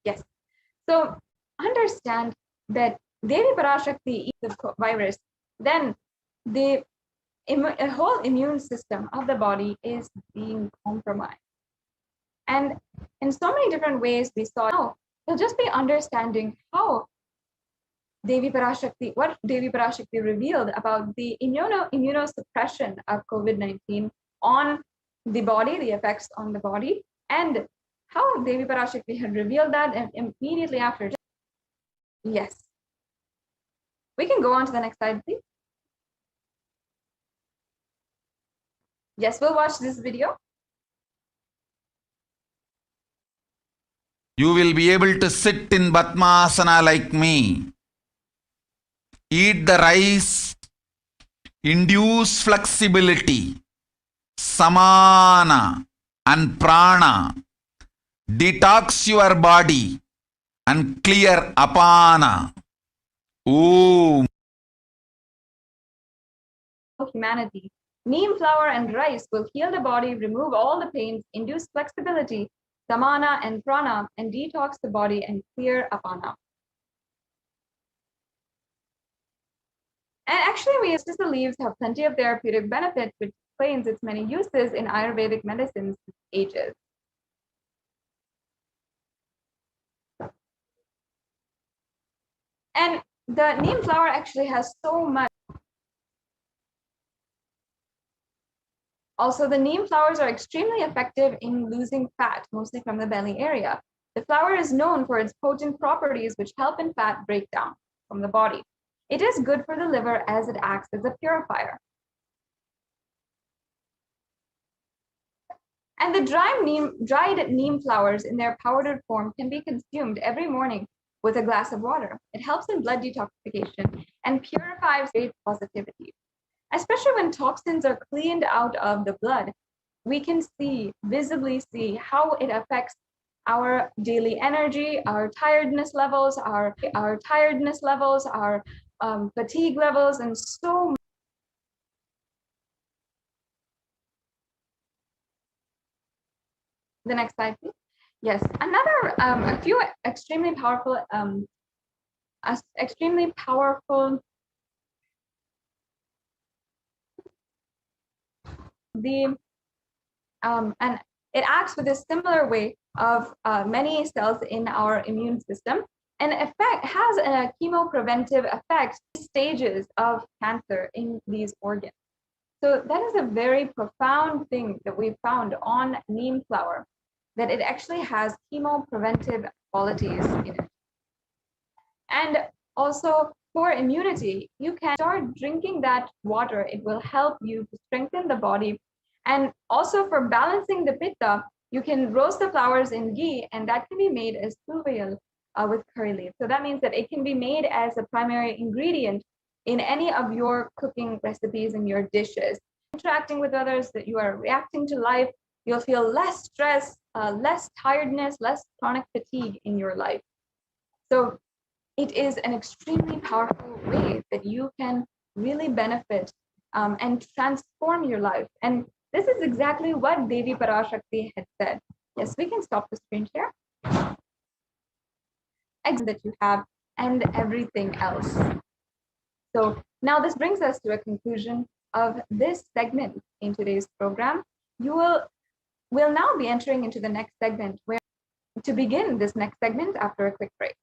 Yes. So understand that Devi Parashakti is the virus, then the whole immune system of the body is being compromised. And in so many different ways we saw now, we'll just be understanding how Devi Parashakti, what Devi Parashakti revealed about the immunosuppression of COVID-19 on the body, the effects on the body, and how Devi Parashakti had revealed that, and immediately after. Yes. We can go on to the next slide, please. Yes, we'll watch this video. You will be able to sit in Padmasana like me. Eat the rice, induce flexibility, samana and prana, detox your body and clear apana. Om. Humanity. Neem flower and rice will heal the body, remove all the pains, induce flexibility, samana and prana, and detox the body and clear apana. And actually, we use the leaves have plenty of therapeutic benefits, which explains its many uses in Ayurvedic medicines for ages. And the neem flower actually has so much. Also, the neem flowers are extremely effective in losing fat, mostly from the belly area. The flower is known for its potent properties, which help in fat breakdown from the body. It is good for the liver as it acts as a purifier. And the dried neem flowers in their powdered form can be consumed every morning with a glass of water. It helps in blood detoxification and purifies great positivity. Especially when toxins are cleaned out of the blood, we can visibly see how it affects our daily energy, our tiredness levels, our fatigue levels, and so much. The next slide, please. Yes, a few extremely powerful, and it acts with a similar way of many cells in our immune system, and has a chemopreventive effect stages of cancer in these organs. So that is a very profound thing that we found on neem flower, that it actually has chemopreventive qualities in it. And also for immunity, you can start drinking that water. It will help you to strengthen the body. And also for balancing the pitta, you can roast the flowers in ghee, and that can be made as tuvail with curry leaf. So that means that it can be made as a primary ingredient in any of your cooking recipes and your dishes. Interacting with others, that you are reacting to life, you'll feel less stress, less tiredness, less chronic fatigue in your life. So it is an extremely powerful way that you can really benefit and transform your life. And this is exactly what Devi Parashakti had said. Yes, we can stop the screen share. That you have and everything else. So now this brings us to a conclusion of this segment in today's program. We'll now be entering into the next segment, where to begin this next segment after a quick break.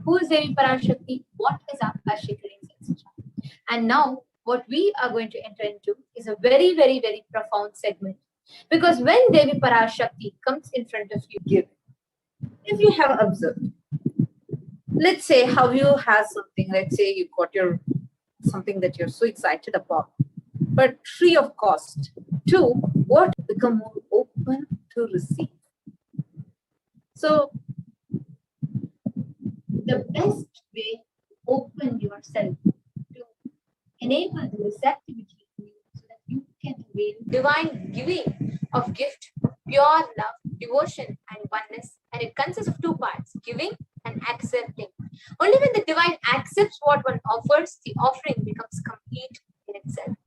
Who is Devi Parashakti? What is Akashic readings, etc. And now, what we are going to enter into is a very, very, very profound segment. Because when Devi Parashakti comes in front of you, give. If you have observed, let's say how you have something, let's say you got your something that you're so excited about, but free of cost. Two, what become more open to receive. So the best way to open yourself to enable the receptivity in you so that you can avail divine giving of gift, pure love, devotion, and oneness. And it consists of two parts, giving and accepting. Only when the divine accepts what one offers, the offering becomes complete in itself.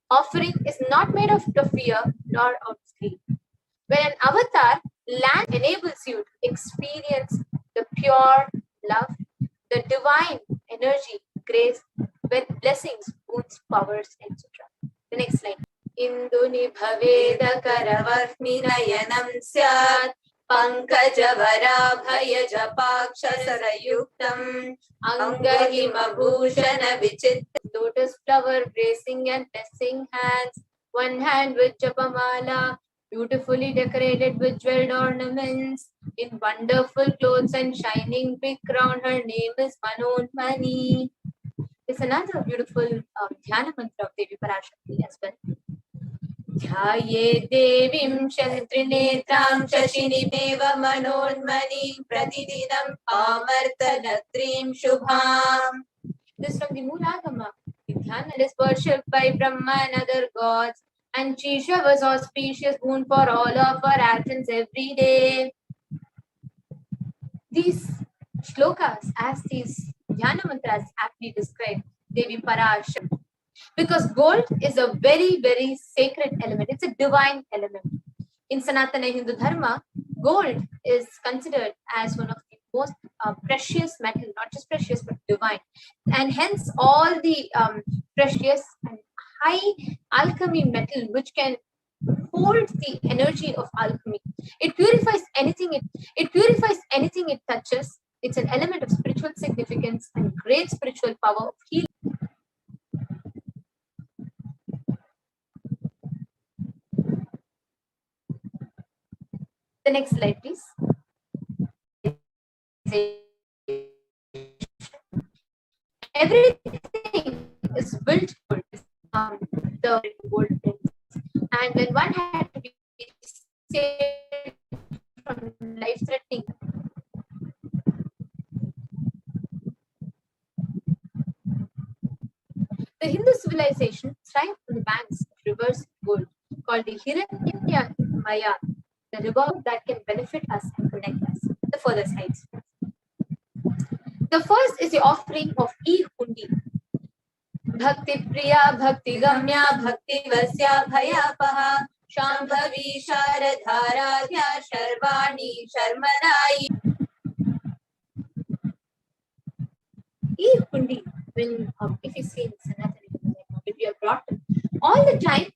Offering is not made of fear nor of greed. When an avatar land enables you to experience the pure love, the divine energy, grace, when blessings, boons, powers, etc. The next slide. Induni bhaveda karavarni nayanam syat pankajavara japakshasarayuktam angahima bhushana vichit lotus flower gracing and blessing hands, one hand with japamala, beautifully decorated with jeweled ornaments, in wonderful clothes and shining big crown. Her name is Manonmani. It's another beautiful dhyana mantra of Devi Parashakti as well. Dhyaye devim shantrinetam shashinimev manonmani pratidinam amartanatrim shubham. This is from the Moolagama. The dhyana is worshipped by Brahma and other gods, and she showers auspicious boon for all of our actions every day. These shlokas, as these dhyana mantras aptly describe Devi Parashakti, because gold is a very, very sacred element. It's a divine element. In Sanatana Hindu Dharma, gold is considered as one of the most precious metal, not just precious, but divine. And hence all the precious and high alchemy metal, which can hold the energy of alchemy. It purifies anything it touches. It's an element of spiritual significance and great spiritual power of healing. The next slide, please. Everything is built on the gold pins. And when one had to be saved from life-threatening, the Hindu civilization thrived on the banks of rivers of gold called the Hiranya Maya, the river that can benefit us and connect us. The further slides. The first is the offering of e-hundi. Bhakti Priya, Bhakti Gamya, Bhakti Vasya, Bhayapaha, Shambhavi, Sharadharadhya, Sharvani, Sharmanai. E-hundi, when if you see in Sanatana, when we are brought all the time,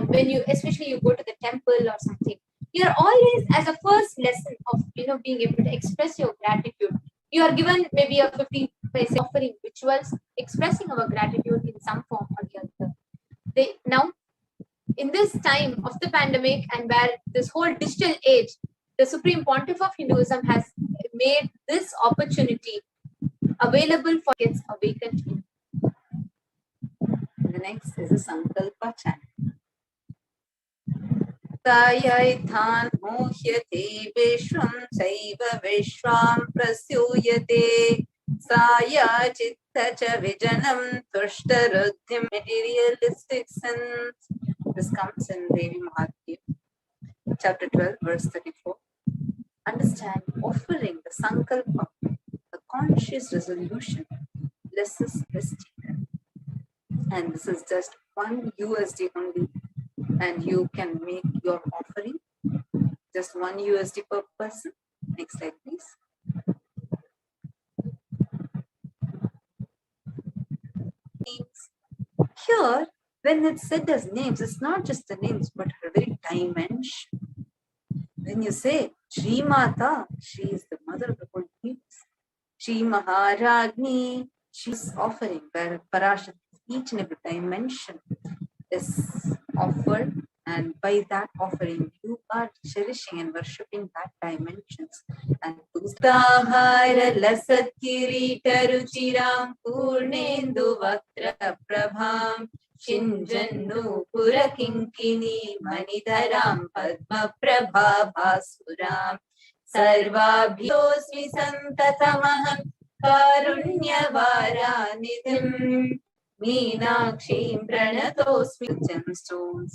when you, especially you go to the temple or something, you're always, as a first lesson of being able to express your gratitude, you are given maybe a 50 paise offering rituals expressing our gratitude in some form or the other. Now, in this time of the pandemic and where this whole digital age, the Supreme Pontiff of Hinduism has made this opportunity available for kids awakened. The next is a Sankalpa chant. Tayaithan mohyate vishram saiva vishram prasyuyate saya chitta cha vijanam tushtaruddhim. Materialistic sense. This comes in Devi Mahatmya, chapter 12, verse 34. Understand, offering the sankalpa, the conscious resolution, blesses this teacher. And this is just $1 USD only. And you can make your offering just $1 USD per person. Next slide, please. Here, when it's said as names, it's not just the names, but her very dimension. When you say Sri Mata, she is the mother of the whole universe. Shri Maharagni, she's offering where Parashakti, each and every dimension is offered, and by that offering, you are cherishing and worshipping that dimensions. And Tahara Lasat Kirita Ruchiram Purnendu Vaktra Prabham Shinjannu Purakinkini Manidharam Padma Prabha Bhasuram Sarvabhyosmi Santatamaham Karunyavara Nidhim Meenakshim Pranatosmi gemstones,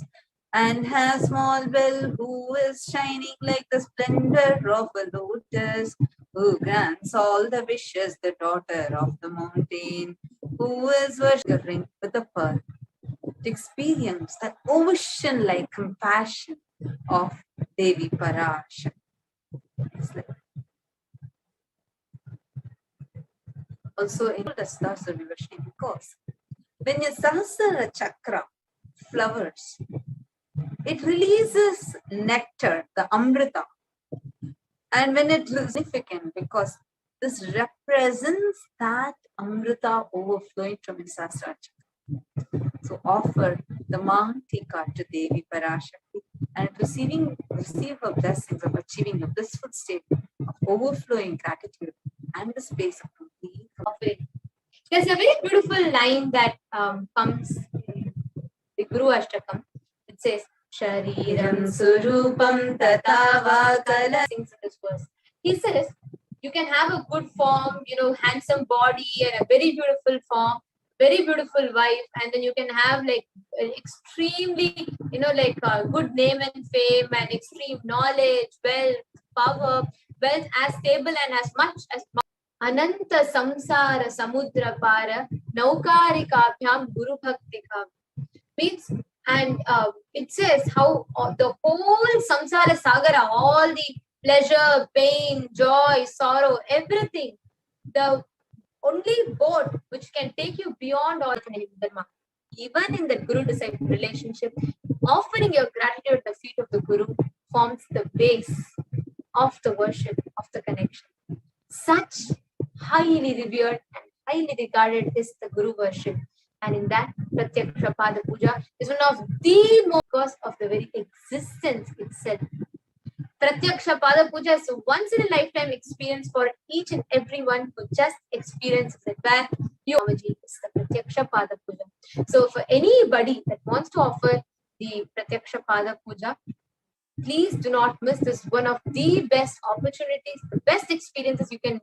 and has small bell who is shining like the splendor of a lotus, who grants all the wishes, the daughter of the mountain, who is worshipping with the pearl. To experience that ocean-like compassion of Devi Parashakti. Also in the stars of Vivashni, because when your Sahasrara chakra flowers, it releases nectar, the Amrita. And when it is significant, because this represents that Amrita overflowing from your Sahasrara chakra. So offer the Mahatika to Devi Parashakti and receive her blessings of achieving a blissful state of overflowing gratitude and the space of complete offering. There's a very beautiful line that comes in the Guru Ashtakam. It says, Shariram Surupam Tatava Kala. Sings in this verse. He says, you can have a good form, handsome body and a very beautiful form, very beautiful wife, and then you can have like an extremely, good name and fame and extreme knowledge, wealth, power, wealth as stable and as much as Ananta Samsara Samudra Para Naukarikabhyam Guru Bhaktikam means, and it says how the whole Samsara Sagara, all the pleasure, pain, joy, sorrow, everything, the only boat which can take you beyond all dharma. Even in the Guru-disciple relationship, offering your gratitude at the feet of the Guru forms the base of the worship, of the connection. Such highly revered and highly regarded is the Guru worship. And in that, Pratyaksha Pada Puja is one of the most, because of the very existence itself. Pratyaksha Pada Puja is a once in a lifetime experience for each and everyone who just experiences it, where you is the Pratyaksha Pada Puja. So for anybody that wants to offer the Pratyaksha Pada Puja, please do not miss this, one of the best opportunities, the best experiences you can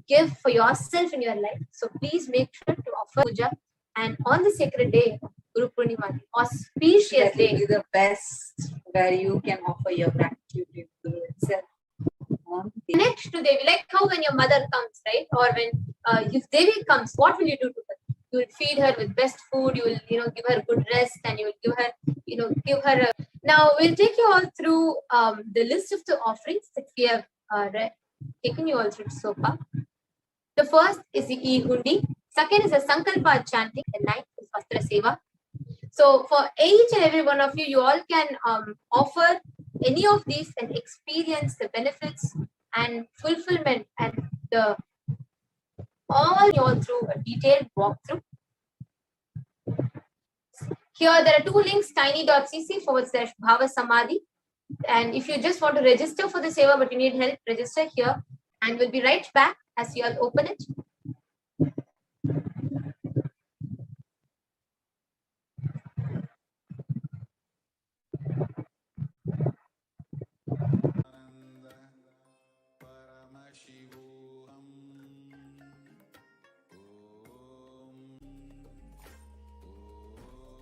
give for yourself in your life. So please make sure to offer puja, and on the sacred day of Guru Purnima, auspicious day, is the best where you can offer your gratitude to Guru itself. Connect to Devi, like how when your mother comes, right? Or when if Devi comes, what will you do to her? You will feed her with best food. You will, give her good rest, and you will give her a. Now we'll take you all through the list of the offerings that we have taken you all through so far. The first is the E-Hundi. Second is a Sankalpa chanting. And ninth is Vastra Seva. So for each and every one of you, you all can offer any of these and experience the benefits and fulfillment and the all through a detailed walkthrough. Here there are two links, tiny.cc/Bhava Samadhi. And if you just want to register for the Seva but you need help, register here. And we'll be right back as you all open it. Paramashivoham.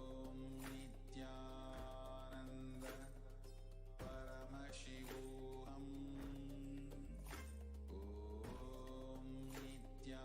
Om Nithyananda Paramashivoham. Om Nithyananda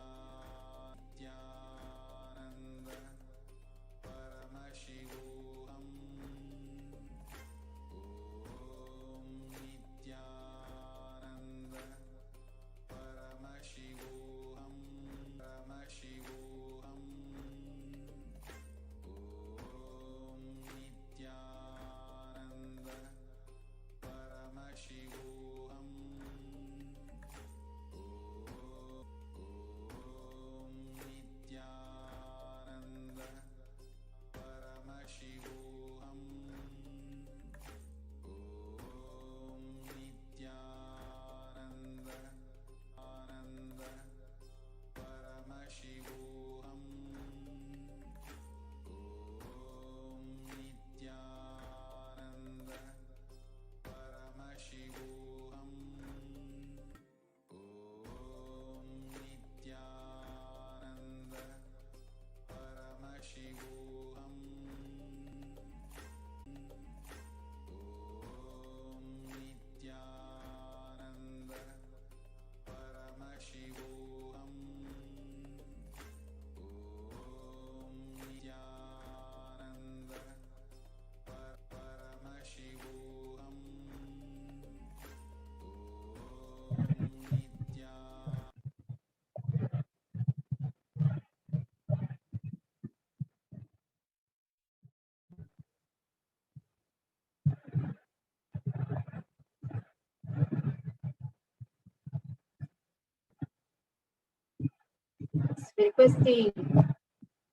request the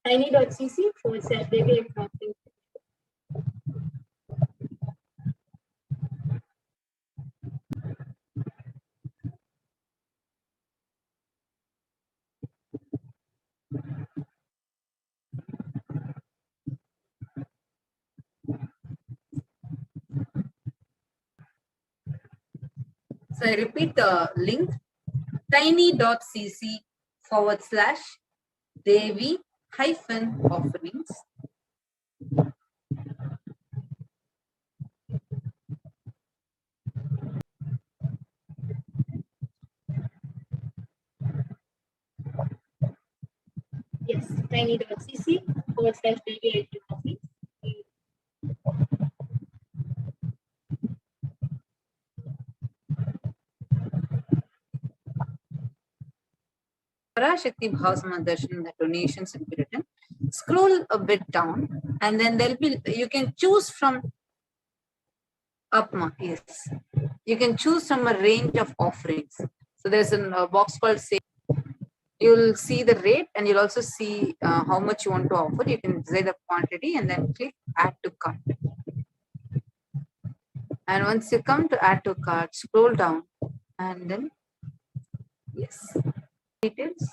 tiny.cc/Devi. So I repeat the link, tiny.cc/Devi-offerings. Yes, tiny.cc/Devi. Parashakti Bhavasama Darshan, the donations will be written. Scroll a bit down and then there'll be, you can choose from Upma, yes. You can choose from a range of offerings. So there's a box called say. You'll see the rate and you'll also see how much you want to offer. You can decide the quantity and then click add to cart. And once you come to add to cart, scroll down and then, yes, details.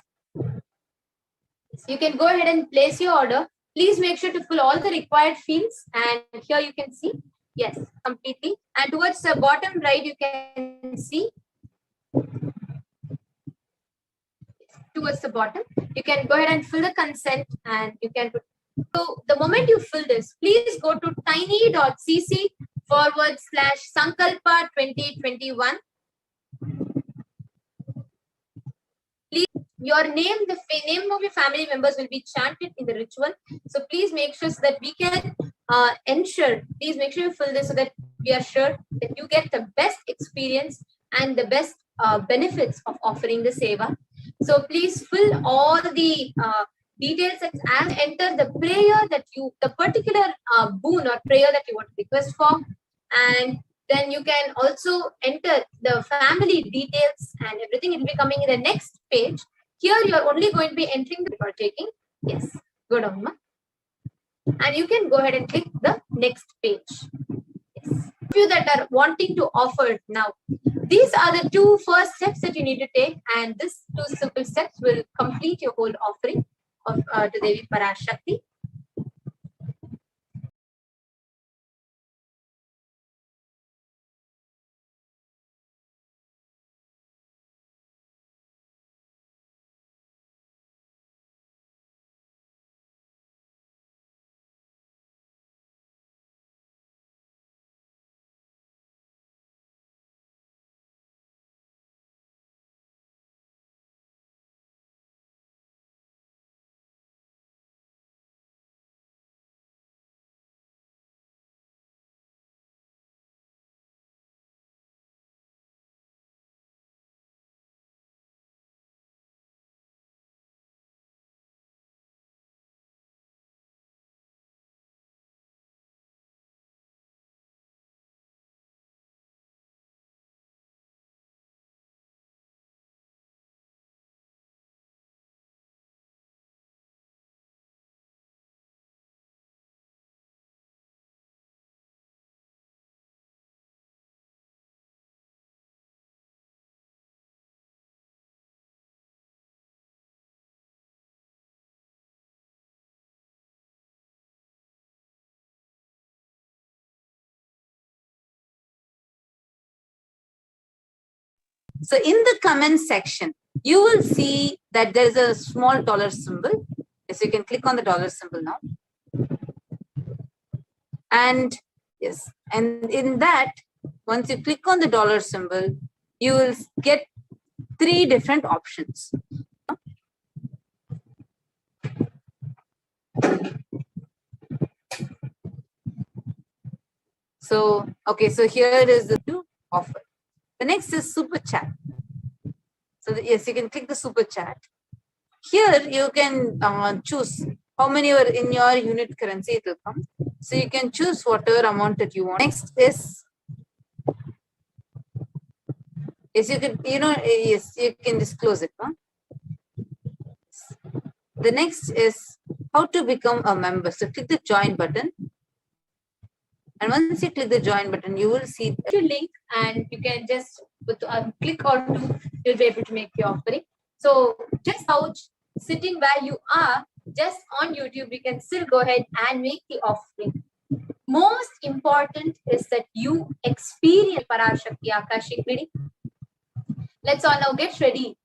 You can go ahead and place your order. Please make sure to fill all the required fields. And here you can see, yes, completely. And towards the bottom right, you can see, towards the bottom, you can go ahead and fill the consent and you can put. So the moment you fill this, please go to tiny.cc/Sankalpa 2021. Please, your name, the name of your family members will be chanted in the ritual. So please make sure so that we can ensure, please make sure you fill this so that we are sure that you get the best experience and the best benefits of offering the seva. So please fill all the details and enter the prayer that you, the particular boon or prayer that you want to request for. And then you can also enter the family details and everything. It will be coming in the next page. Here you are only going to be entering the partaking. Yes, good, Amma. And you can go ahead and click the next page. Yes. You that are wanting to offer now, these are the two first steps that you need to take, and these two simple steps will complete your whole offering of to Devi Parashakti. So in the comment section, you will see that there is a small dollar symbol. Yes, you can click on the dollar symbol now. And yes, and in that, once you click on the dollar symbol, you will get 3 different options. So, okay, so here is the two offer. The next is super chat. So yes, you can click the super chat. Here you can choose how many are in your unit currency it will come. So you can choose whatever amount that you want. Next is, yes, you can, yes, you can disclose it. Huh? The next is how to become a member. So click the join button. And once you click the join button, you will see the link and you can just click on to, you'll be able to make your offering. So just couch, sitting where you are, just on YouTube, you can still go ahead and make the offering. Most important is that you experience Parashakti Akashic reading. Let's all now get ready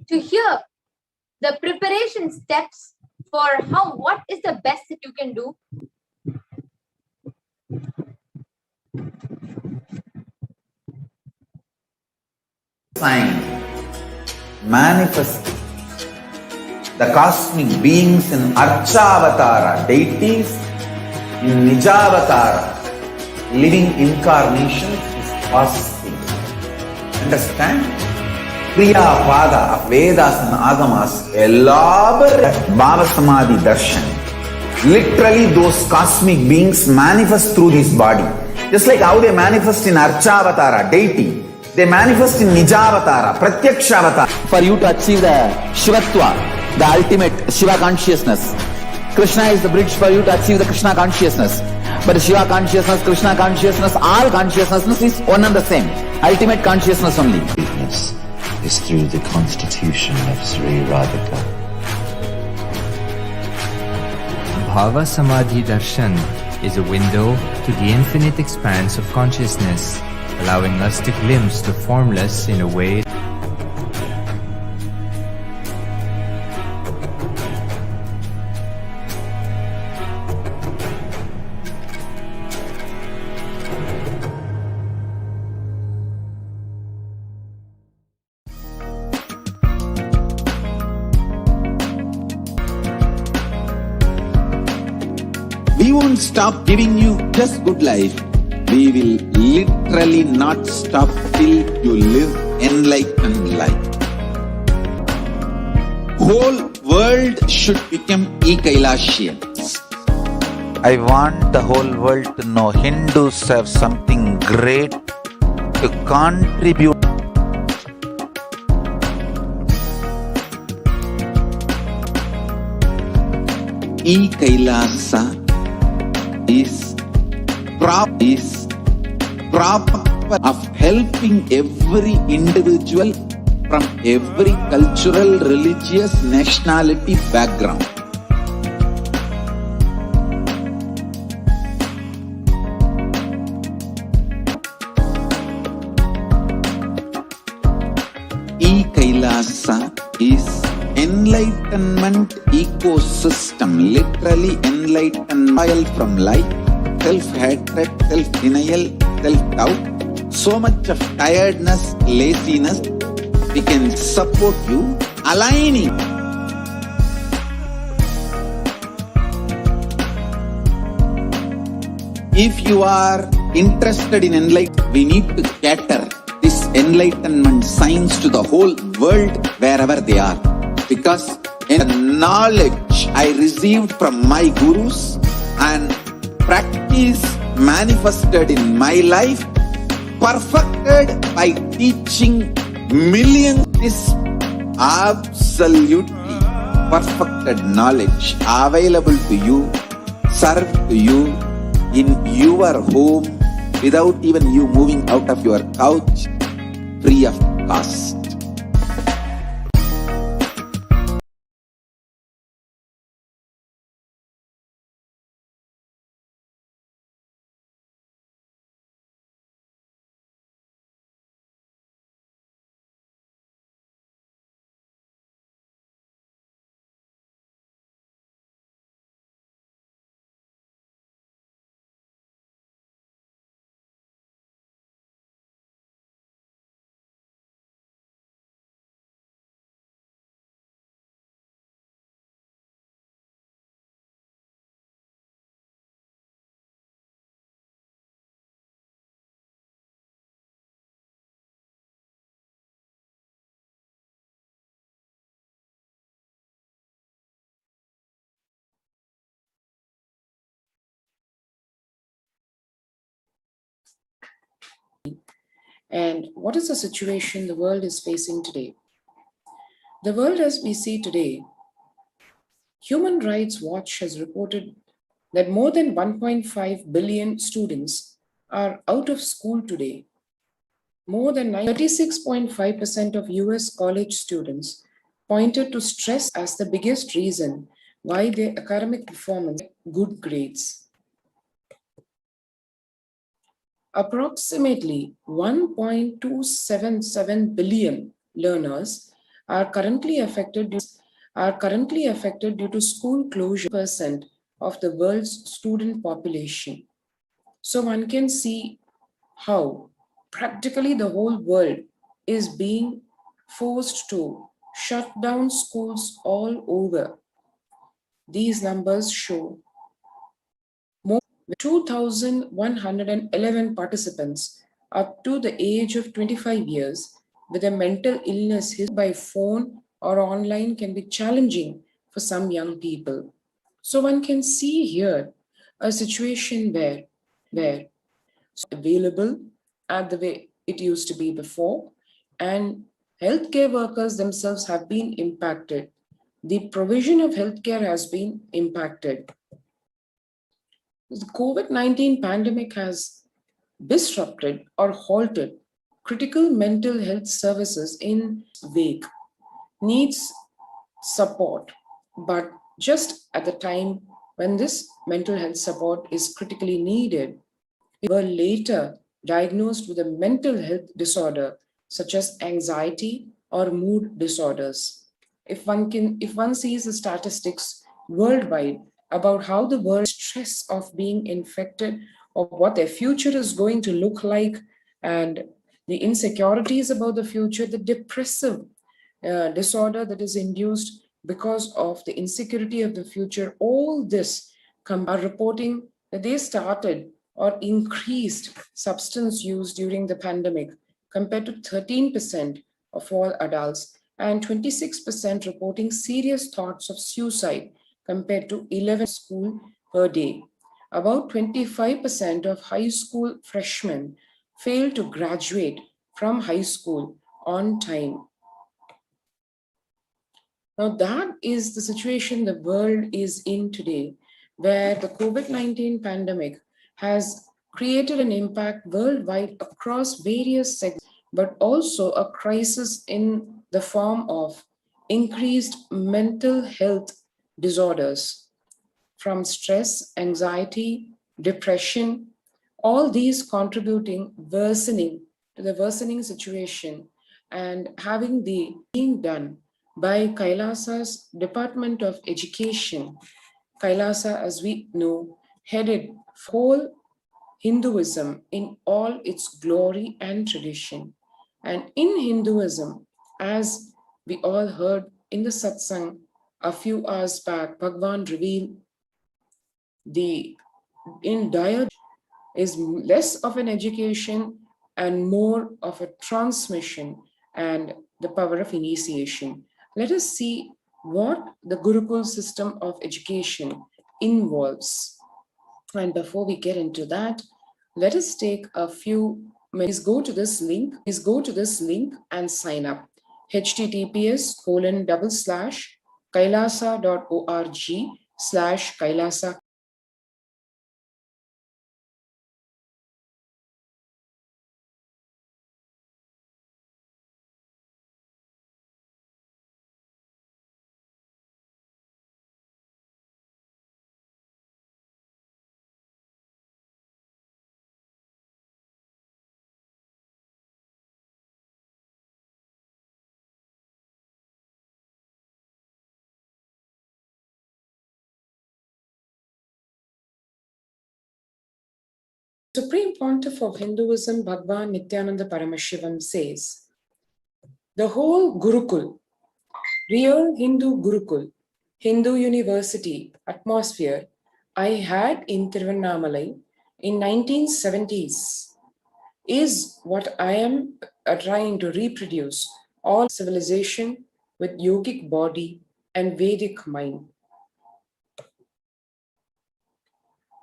to hear the preparation steps for what is the best that you can do. Sign manifesting the cosmic beings in Archavatara, deities in Nijavatara, living incarnations is possible. Understand? Kriya Pada of Vedas and Agamas, elaborate Bhava Samadhi Darshan. Literally, those cosmic beings manifest through this body. Just like how they manifest in Archavatara, deity, they manifest in Nijavatara, Pratyakshavatara. For you to achieve the Shivatva, the ultimate Shiva consciousness, Krishna is the bridge for you to achieve the Krishna consciousness. But Shiva consciousness, Krishna consciousness, all consciousness is one and the same. Ultimate consciousness only. Weakness is through the constitution of Sri Radhika. Bhava Samadhi Darshan is a window to the infinite expanse of consciousness, allowing us to glimpse the formless in a way We won't stop giving you just good life. We will literally not stop till you live enlightened life. Whole world should become e-Kailashians. I want the whole world to know Hindus have something great to contribute. E-Kailasa is proper of helping every individual from every cultural, religious, nationality background. E-Kailasa is enlightenment ecosystem, literally enlightenment from life, self-hatred, self-denial, self-doubt, so much of tiredness, laziness. We can support you aligning. If you are interested in enlightenment, we need to cater this enlightenment science to the whole world wherever they are. Because the knowledge I received from my gurus and practice manifested in my life, perfected by teaching millions, is absolutely perfected knowledge available to you, served to you in your home without even you moving out of your couch, free of cost. And what is the situation the world is facing today? The world as we see today Human Rights Watch has reported that more than 1.5 billion students are out of school today. More than 36.5% of US college students pointed to stress as the biggest reason why their academic performance good grades. Approximately 1.277 billion learners are currently affected due to school closure percent of the world's student population. So one can see how practically the whole world is being forced to shut down schools all over. These numbers show more 2,111 participants up to the age of 25 years with a mental illness by phone or online can be challenging for some young people. So one can see here a situation where available at the way it used to be before, and healthcare workers themselves have been impacted. The provision of healthcare has been impacted. The COVID-19 pandemic has disrupted or halted critical mental health services in wake, needs support, but just at the time when this mental health support is critically needed, were later diagnosed with a mental health disorder such as anxiety or mood disorders. If one sees the statistics worldwide about how the world stress of being infected or what their future is going to look like, and the insecurities about the future, the depressive disorder that is induced because of the insecurity of the future, all this are reporting that they started or increased substance use during the pandemic compared to 13% of all adults and 26% reporting serious thoughts of suicide compared to 11 school per day. About 25% of high school freshmen fail to graduate from high school on time. Now that is the situation the world is in today, where the COVID-19 pandemic has created an impact worldwide across various segments, but also a crisis in the form of increased mental health disorders from stress, anxiety, depression, all these contributing worsening to the worsening situation and having the being done by Kailasa's Department of Education. Kailasa, as we know, headed whole Hinduism in all its glory and tradition. And in Hinduism, as we all heard in the satsang a few hours back, Bhagwan revealed the in dire is less of an education and more of a transmission and the power of initiation. Let us see what the Gurukul system of education involves. And before we get into that, let us take a few minutes. Go to this link and sign up. https://kailasa.org/kailasa. Supreme Pontiff of Hinduism, Bhagwan Nithyananda Paramashivam says, the whole Gurukul, real Hindu Gurukul, Hindu University atmosphere I had in Tiruvannamalai in 1970s is what I am trying to reproduce, all civilization with yogic body and Vedic mind.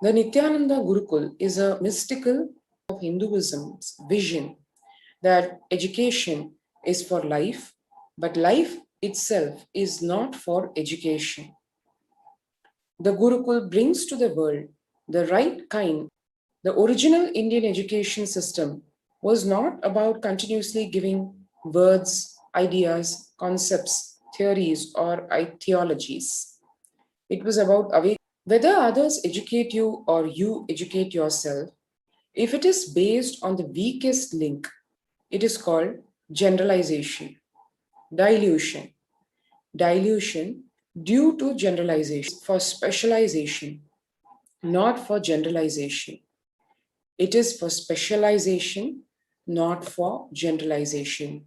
The Nithyananda Gurukul is a mystical of Hinduism's vision that education is for life, but life itself is not for education. The Gurukul brings to the world the right kind. The original Indian education system was not about continuously giving words, ideas, concepts, theories, or theologies. It was about whether others educate you or you educate yourself. If it is based on the weakest link, it is called generalization, dilution. Dilution due to generalization for specialization, not for generalization. It is for specialization, not for generalization.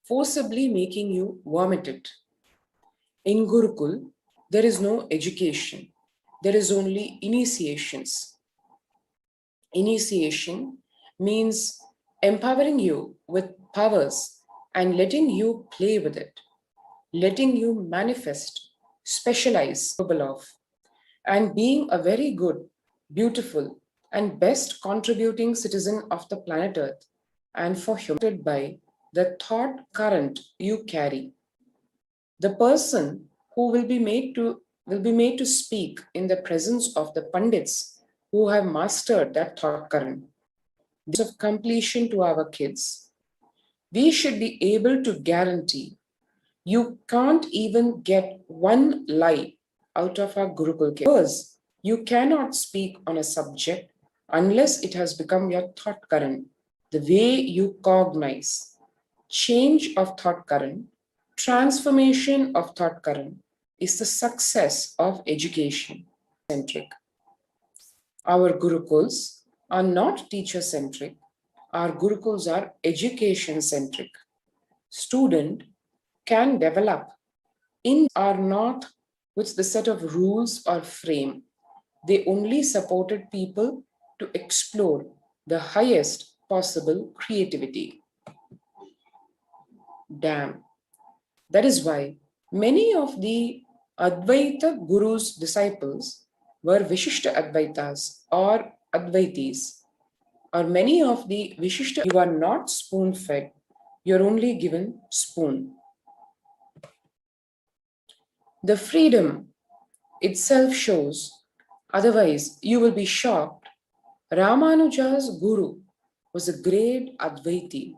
Forcibly making you vomit it. In Gurukul, there is no education, there is only initiations. Initiation means empowering you with powers and letting you play with it, letting you manifest, specialize, capable of, and being a very good, beautiful, and best contributing citizen of the planet Earth, and for humanity by the thought current you carry. The person who will be made to speak in the presence of the Pandits who have mastered that thought current. This of completion to our kids. We should be able to guarantee you can't even get one lie out of our Gurukul because you cannot speak on a subject unless it has become your thought current, the way you cognize. Change of thought current, transformation of thought current is the success of education centric. Our Gurukuls are not teacher centric, our Gurukuls are education centric. Student can develop in are not with the set of rules or frame. They only supported people to explore the highest possible creativity. Damn. That is why many of the Advaita Guru's disciples were Vishishta Advaitas or Advaitis, or many of the Vishishta. You are not spoon fed, you're only given spoon. The freedom itself shows, otherwise, you will be shocked. Ramanuja's Guru was a great Advaiti.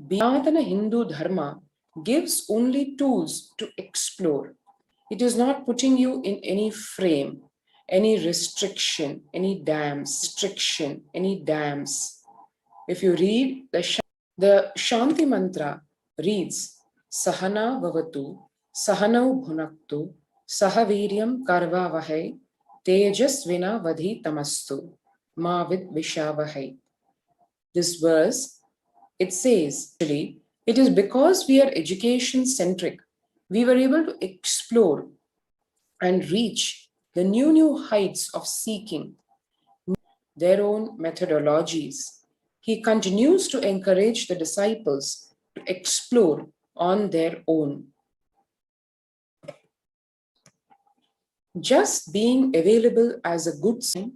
Sanatana Hindu Dharma gives only tools to explore. It is not putting you in any frame, any restriction, any dams. If you read the Shanti Mantra reads Sahana Vavatu, Sahanau Bhunaktu, Sahaviryam Karvavahai, Tejasvina Vadhi Tamastu, Mavid Vishavahai. This verse, it says, actually, it is because we are education centric, we were able to explore and reach the new heights of seeking their own methodologies. He continues to encourage the disciples to explore on their own. Just being available as a good sign,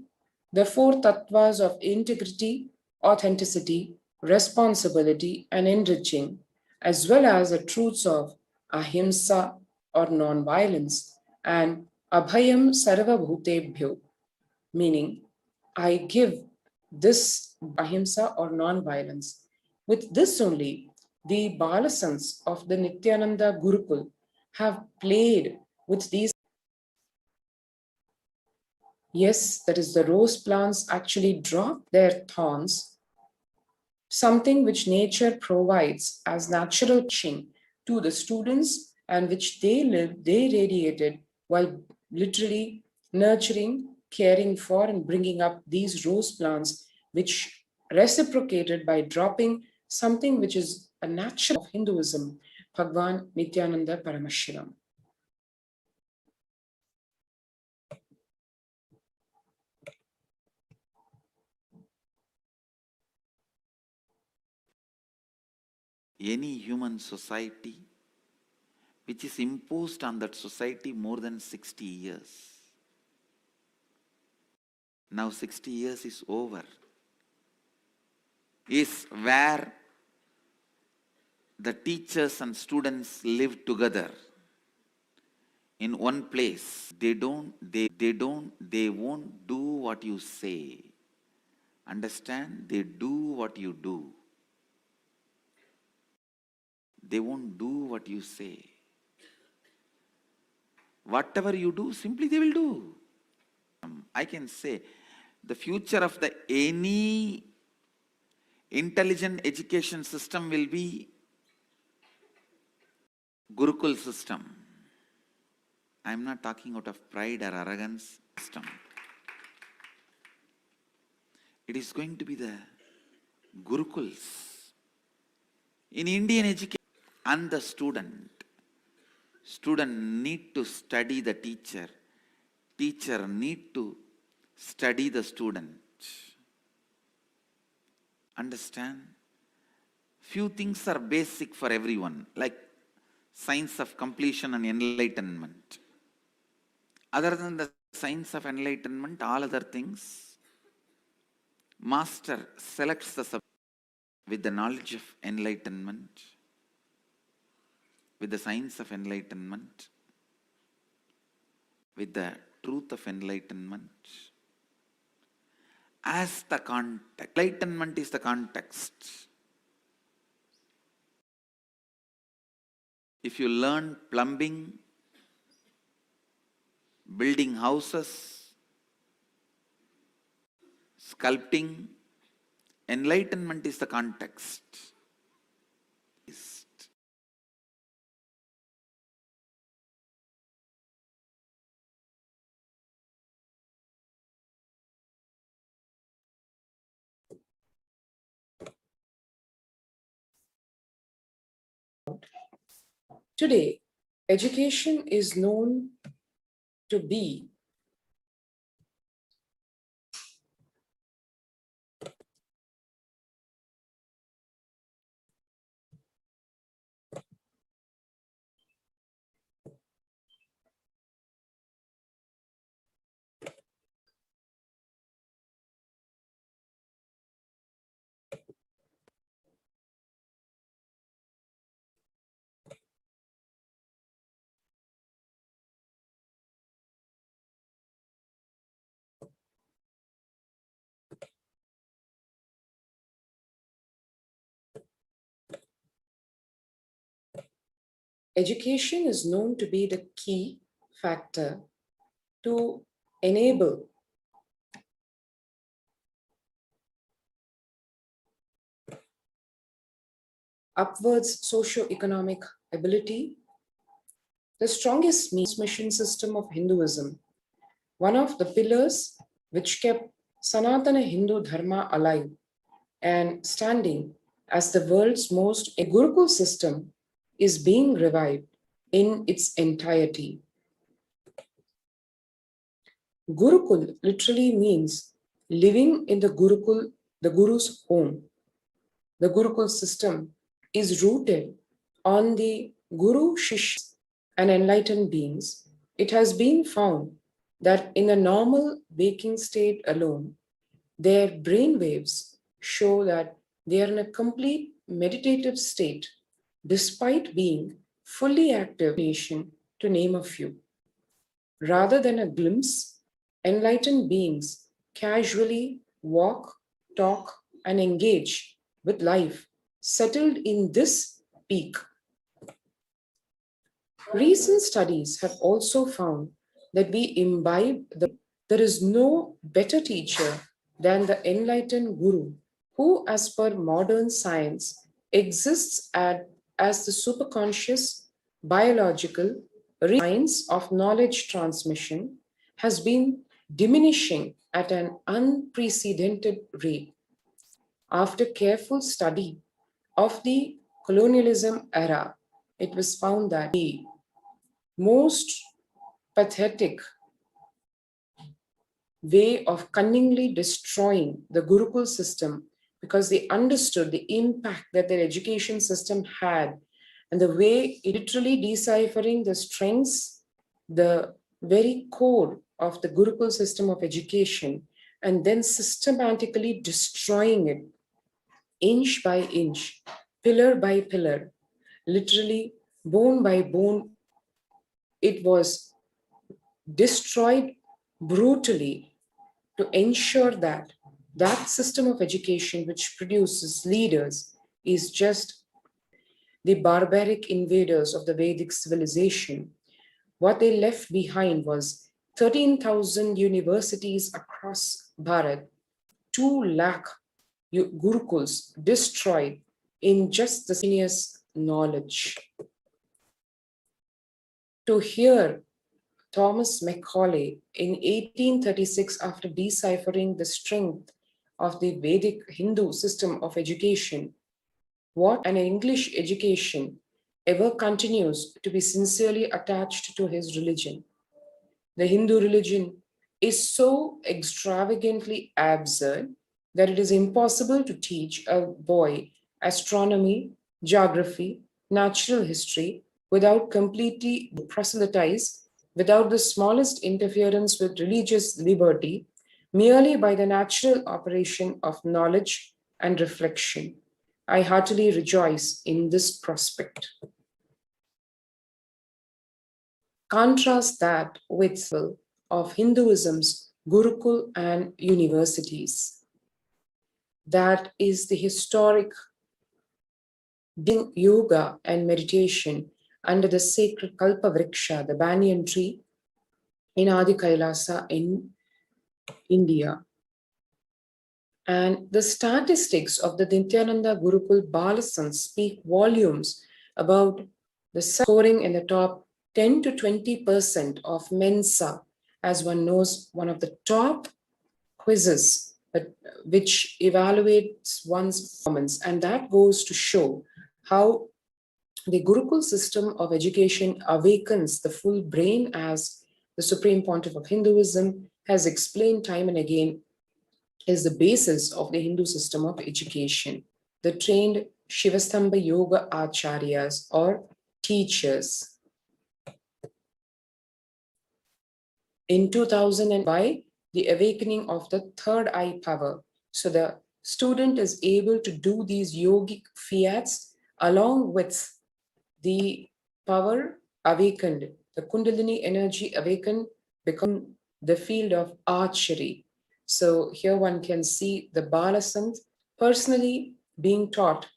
the four tattvas of integrity, authenticity, responsibility, and enriching, as well as the truths of ahimsa or non-violence and abhayam sarva bhutebhyo, meaning I give this ahimsa or non-violence. With this only, the Balasans of the Nithyananda Gurukul have played with these. Yes, that is, the rose plants actually drop their thorns, something which nature provides as natural teaching to the students and which they radiated while literally nurturing, caring for, and bringing up these rose plants, which reciprocated by dropping something which is a natural of Hinduism, Bhagwan Nithyananda Paramashivam. Any human society which is imposed on that society more than 60 years. Now 60 years is over. Is where the teachers and students live together in one place. They won't do what you say. Understand? They do what you do. They won't do what you say. Whatever you do, simply they will do. I can say the future of any intelligent education system will be Gurukul system. I am not talking out of pride or arrogance system. It is going to be the Gurukuls. In Indian education, and the student need to study the teacher. Teacher need to study the student. Understand? Few things are basic for everyone, like science of completion and enlightenment. Other than the science of enlightenment, all other things, master selects the subject with the knowledge of enlightenment, with the science of enlightenment, with the truth of enlightenment, as the context. Enlightenment is the context. If you learn plumbing, building houses, sculpting, enlightenment is the context. Today, education is known to be education is known to be the key factor to enable upwards socio-economic ability, the strongest transmission system of Hinduism, one of the pillars which kept Sanatana Hindu Dharma alive and standing as the world's most Gurukul system is being revived in its entirety. Gurukul literally means living in the Gurukul, the Guru's home. The Gurukul system is rooted on the Guru Shishya and enlightened beings. It has been found that in a normal waking state alone, their brain waves show that they are in a complete meditative state, despite being fully active, to name a few. Rather than a glimpse, enlightened beings casually walk, talk, and engage with life, settled in this peak. Recent studies have also found that we imbibe there is no better teacher than the enlightened Guru, who, as per modern science, exists as the superconscious biological science of knowledge transmission has been diminishing at an unprecedented rate. After careful study of the colonialism era, it was found that the most pathetic way of cunningly destroying the Gurukul system, because they understood the impact that their education system had and the way literally deciphering the strengths, the very core of the Gurukul system of education, and then systematically destroying it inch by inch, pillar by pillar, literally bone by bone, it was destroyed brutally to ensure that that system of education which produces leaders is just the barbaric invaders of the Vedic civilization. What they left behind was 13,000 universities across Bharat, 2 lakh gurukuls destroyed in just the genius knowledge. To hear Thomas Macaulay in 1836, after deciphering the strength of the Vedic Hindu system of education, what an English education ever continues to be sincerely attached to his religion. The Hindu religion is so extravagantly absurd that it is impossible to teach a boy astronomy, geography, natural history without completely proselytize, without the smallest interference with religious liberty, merely by the natural operation of knowledge and reflection. I heartily rejoice in this prospect. Contrast that with of Hinduism's Gurukul and universities. That is the historic yoga and meditation under the sacred Kalpa Vriksha, the banyan tree in Adi Kailasa in India. And the statistics of the Nithyananda Gurukul Balasans speak volumes about the scoring in the top 10 to 20% of Mensa, as one knows, one of the top quizzes which evaluates one's performance. And that goes to show how the Gurukul system of education awakens the full brain, as the Supreme Pontiff of Hinduism has explained time and again, is the basis of the Hindu system of education. The trained Shivastambha Yoga Acharyas or teachers. In 2000, by the awakening of the third eye power. So the student is able to do these yogic fiats along with the power awakened, the Kundalini energy awakened, become the field of archery. So here one can see the Balasant personally being taught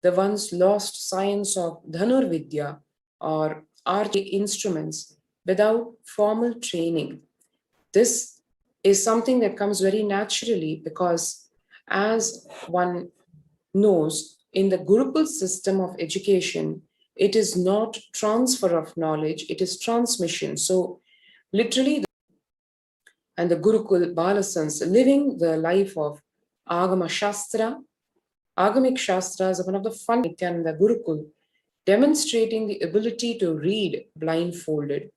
the once lost science of Dhanurvidya or archery instruments without formal training. This is something that comes very naturally because, as one knows, in the Gurukul system of education, it is not transfer of knowledge, it is transmission. So literally, and the Gurukul Balasans living the life of Agama Shastra, Agamic Shastras are one of the fun Nithyananda Gurukul, demonstrating the ability to read blindfolded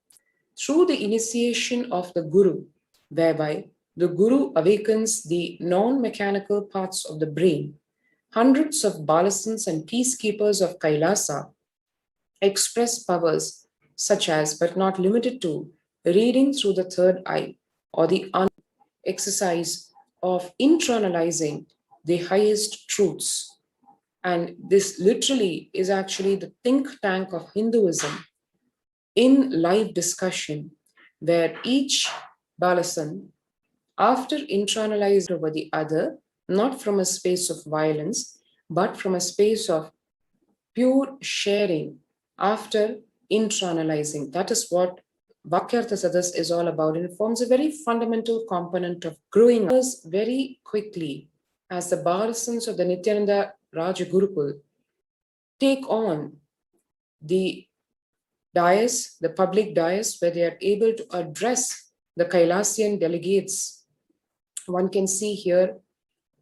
through the initiation of the Guru, whereby the Guru awakens the non-mechanical parts of the brain. Hundreds of Balasans and peacekeepers of Kailasa express powers such as, but not limited to, reading through the third eye or the exercise of internalizing the highest truths. And this literally is actually the think tank of Hinduism in live discussion, where each Balasan, after internalized over the other, not from a space of violence, but from a space of pure sharing after internalizing. That is what Vakyartha Sadas is all about, and it forms a very fundamental component of growing up very quickly as the Balasans of the Nithyananda Raja Gurukul take on the dais, the public dais, where they are able to address the Kailasian delegates. One can see here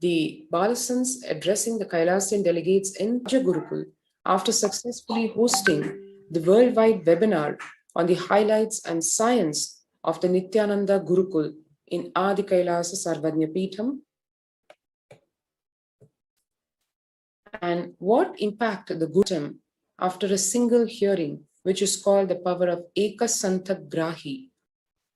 the Balasans addressing the Kailasian delegates in Raja Gurukul after successfully hosting the worldwide webinar on the highlights and science of the Nithyananda Gurukul in Adi Kailasa Sarvajna Peetham. And what impact the Gurutam after a single hearing, which is called the power of Eka Santagrahi.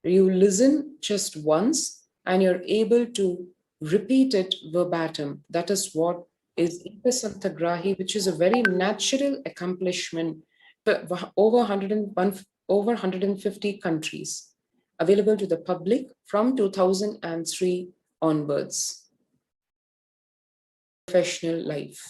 You listen just once and you're able to repeat it verbatim. That is what is Ika Satyagrahi, which is a very natural accomplishment for over 150 countries, available to the public from 2003 onwards. Professional life.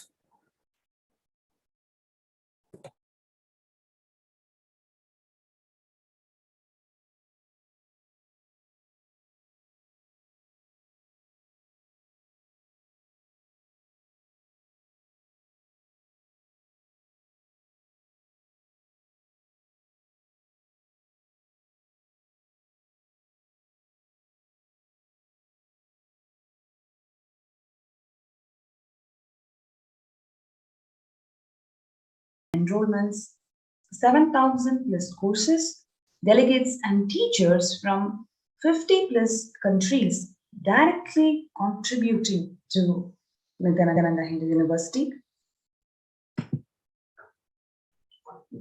Enrollments, 7,000 plus courses, delegates and teachers from 50 plus countries directly contributing to Nithyananda Hindu University.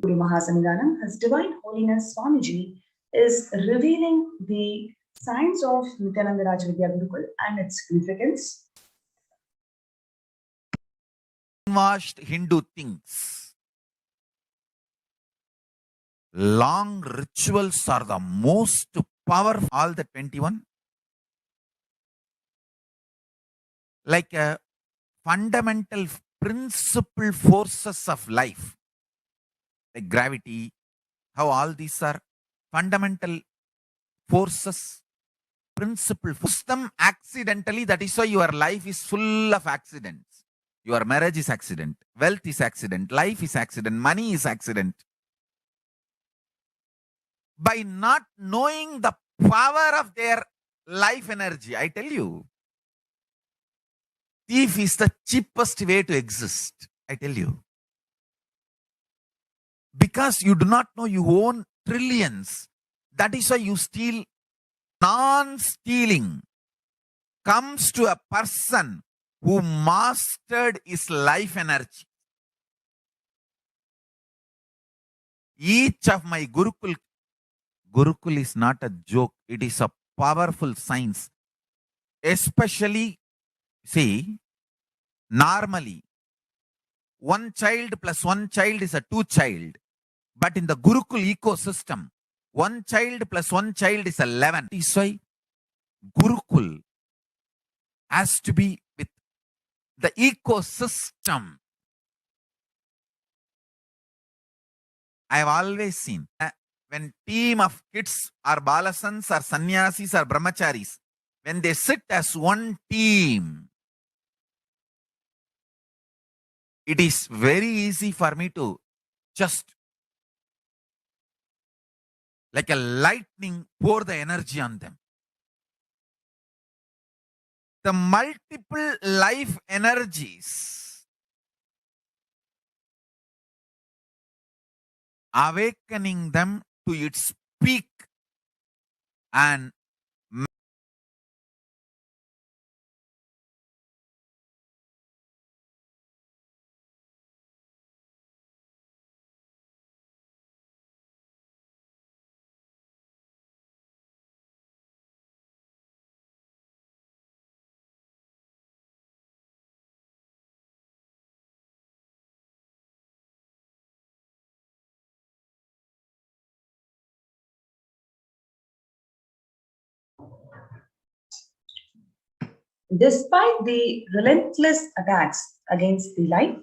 Guru Mahasanidanam, His Divine Holiness Swamiji, is revealing the science of Nithyananda Rajavidya Gurukul and its significance. Unwashed Hindu things. Long rituals are the most powerful, all the 21. Like a fundamental principle forces of life, like gravity, how all these are fundamental forces, principle, force them accidentally. That is why your life is full of accidents. Your marriage is accident, wealth is accident, life is accident, money is accident. By not knowing the power of their life energy, I tell you, thief is the cheapest way to exist, I tell you. Because you do not know you own trillions. That is why you steal. Non-stealing comes to a person who mastered his life energy. Each of my Gurukul is not a joke. It is a powerful science. Especially, see, normally, one child plus one child is a two child. But in the Gurukul ecosystem, one child plus one child is 11. That is why Gurukul has to be with the ecosystem. I have always seen when team of kids or balasans or sannyasis or brahmacharis, when they sit as one team, it is very easy for me to just like a lightning pour the energy on them. The multiple life energies awakening them to its peak and Despite the relentless attacks against the life,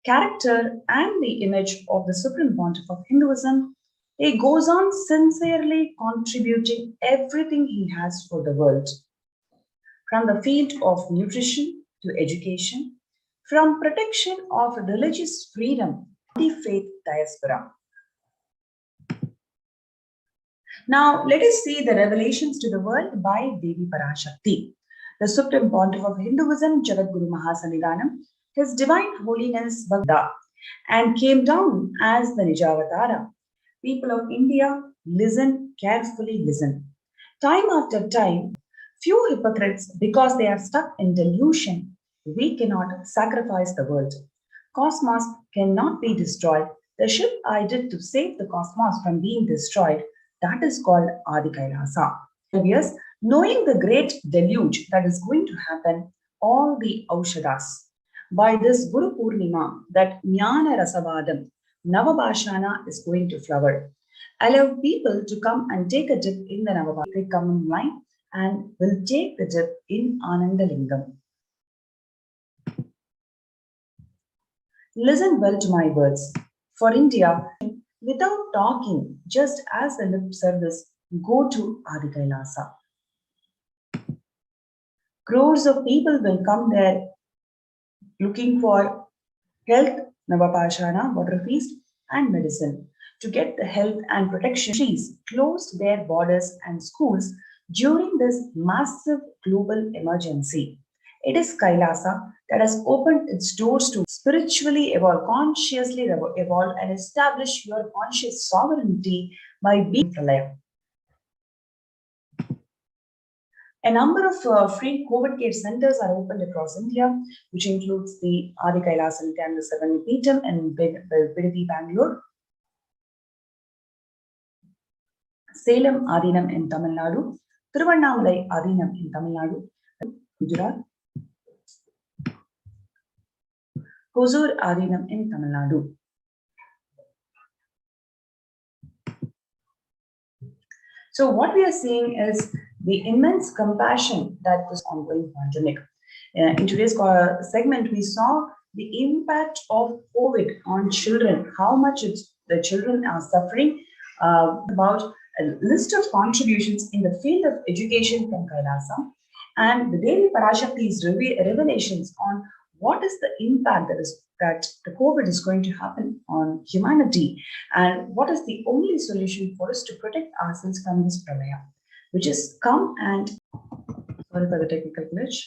character, and the image of the Supreme Pontiff of Hinduism, he goes on sincerely contributing everything he has for the world. From the field of nutrition to education, from protection of religious freedom to the faith diaspora. Now, let us see the revelations to the world by Devi Parashakti. The Supreme Pontiff of Hinduism, Jagadguru Mahasanidanam, His Divine Holiness Bhagda, and came down as the Nijavatara. People of India, listen, carefully listen. Time after time, few hypocrites, because they are stuck in delusion, we cannot sacrifice the world. Cosmos cannot be destroyed. The ship I did to save the cosmos from being destroyed, that is called Adi Kailasa. Yes, knowing the great deluge that is going to happen, all the Aushadas, By this Guru Purnima, that Jnana Rasavadam, Navabhashana is going to flower. Allow people to come and take a dip in the Navabhashana. They come in line and will take the dip in Anandalingam. Listen well to my words. For India, without talking, just as a lip service, go to Adi Kailasa. Crores of people will come there looking for health, Navapashana, water feast, and medicine. To get the health and protection, countries closed their borders and schools during this massive global emergency. It is Kailasa that has opened its doors to spiritually evolve, consciously evolve, and establish your conscious sovereignty by being Pralaya. A number of free COVID care centers are opened across India, which includes the Adi Kailasa Nithyananda Paramashivam in Bidadi, Bangalore, Salem Adinam in Tamil Nadu, Tiruvannamalai Adinam in Tamil Nadu, Gujarat, Hosur Adinam in Tamil Nadu. So what we are seeing is the immense compassion that this ongoing pandemic. In today's segment, we saw the impact of COVID on children, how much the children are suffering, about a list of contributions in the field of education from Kailasa, and the Devi Parashakti's revelations on what is the impact that the COVID is going to happen on humanity, and what is the only solution for us to protect ourselves from this pralaya, which is come and, sorry for the technical glitch.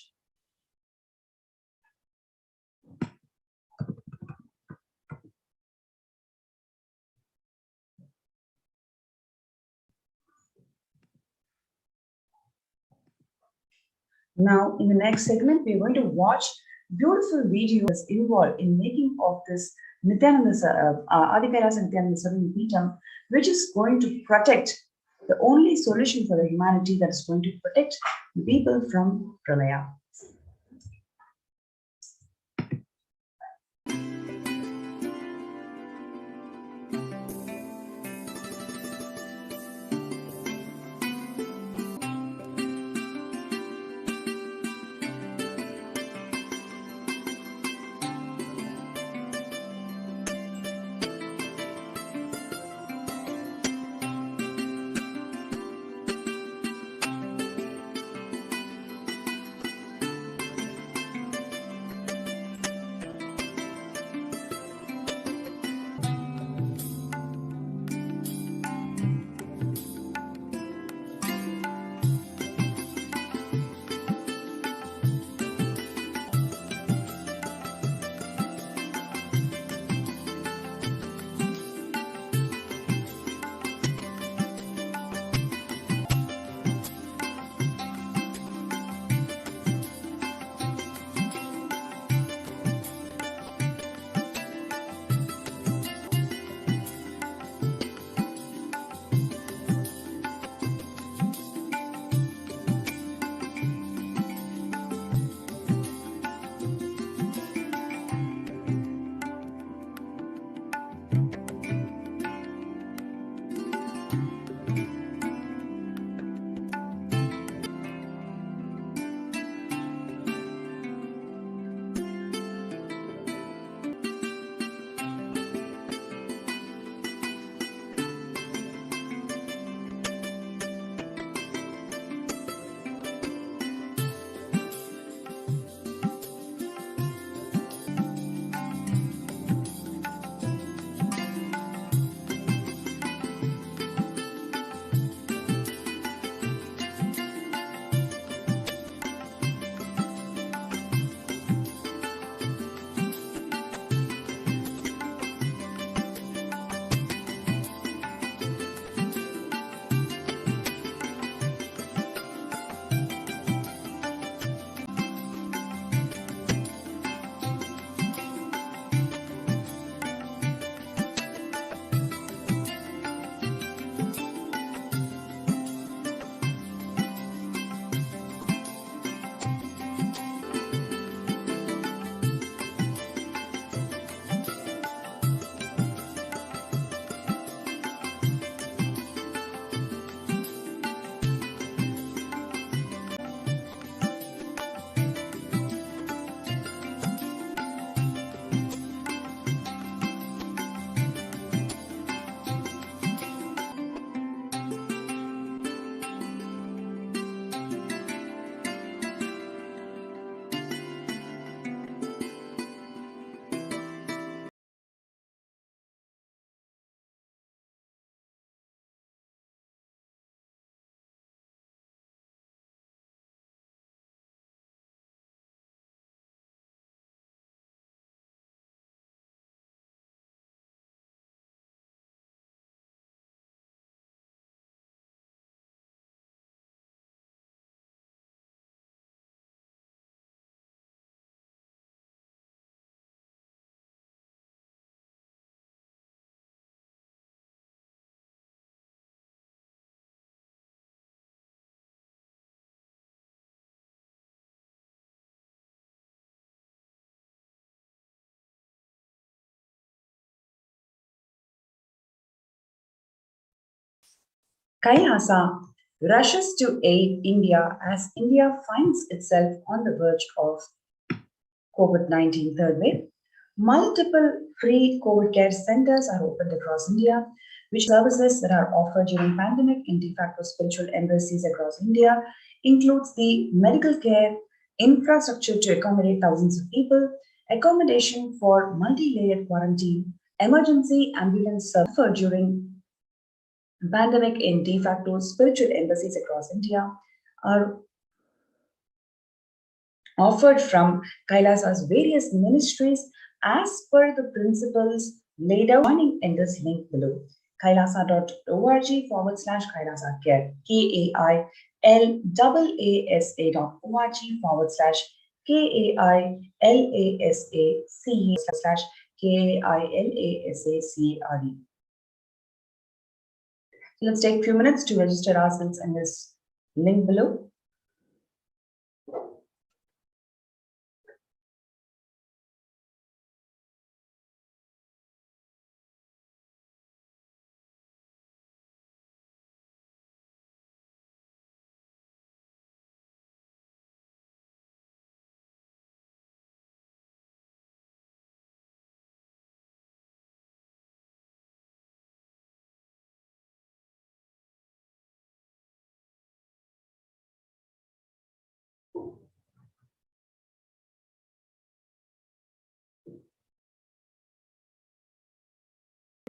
Now, in the next segment, we're going to watch beautiful videos involved in making of this Nithyananda Adi Kailasa Nithyananda Paramashivam, which is going to protect the only solution for the humanity that is going to protect the people from pralaya. Kailasa rushes to aid India as India finds itself on the verge of COVID-19 third wave. Multiple free COVID care centers are opened across India, which services that are offered during pandemic in de facto spiritual embassies across India includes the medical care, infrastructure to accommodate thousands of people, accommodation for multi-layered quarantine, emergency ambulance offered during pandemic in de facto spiritual embassies across India are offered from Kailasa's various ministries as per the principles laid out in this link below. kailasa.org/Kailasa care, KAILASA.org/KAILASACE/KAILASACARE. Let's take a few minutes to register ourselves in this link below.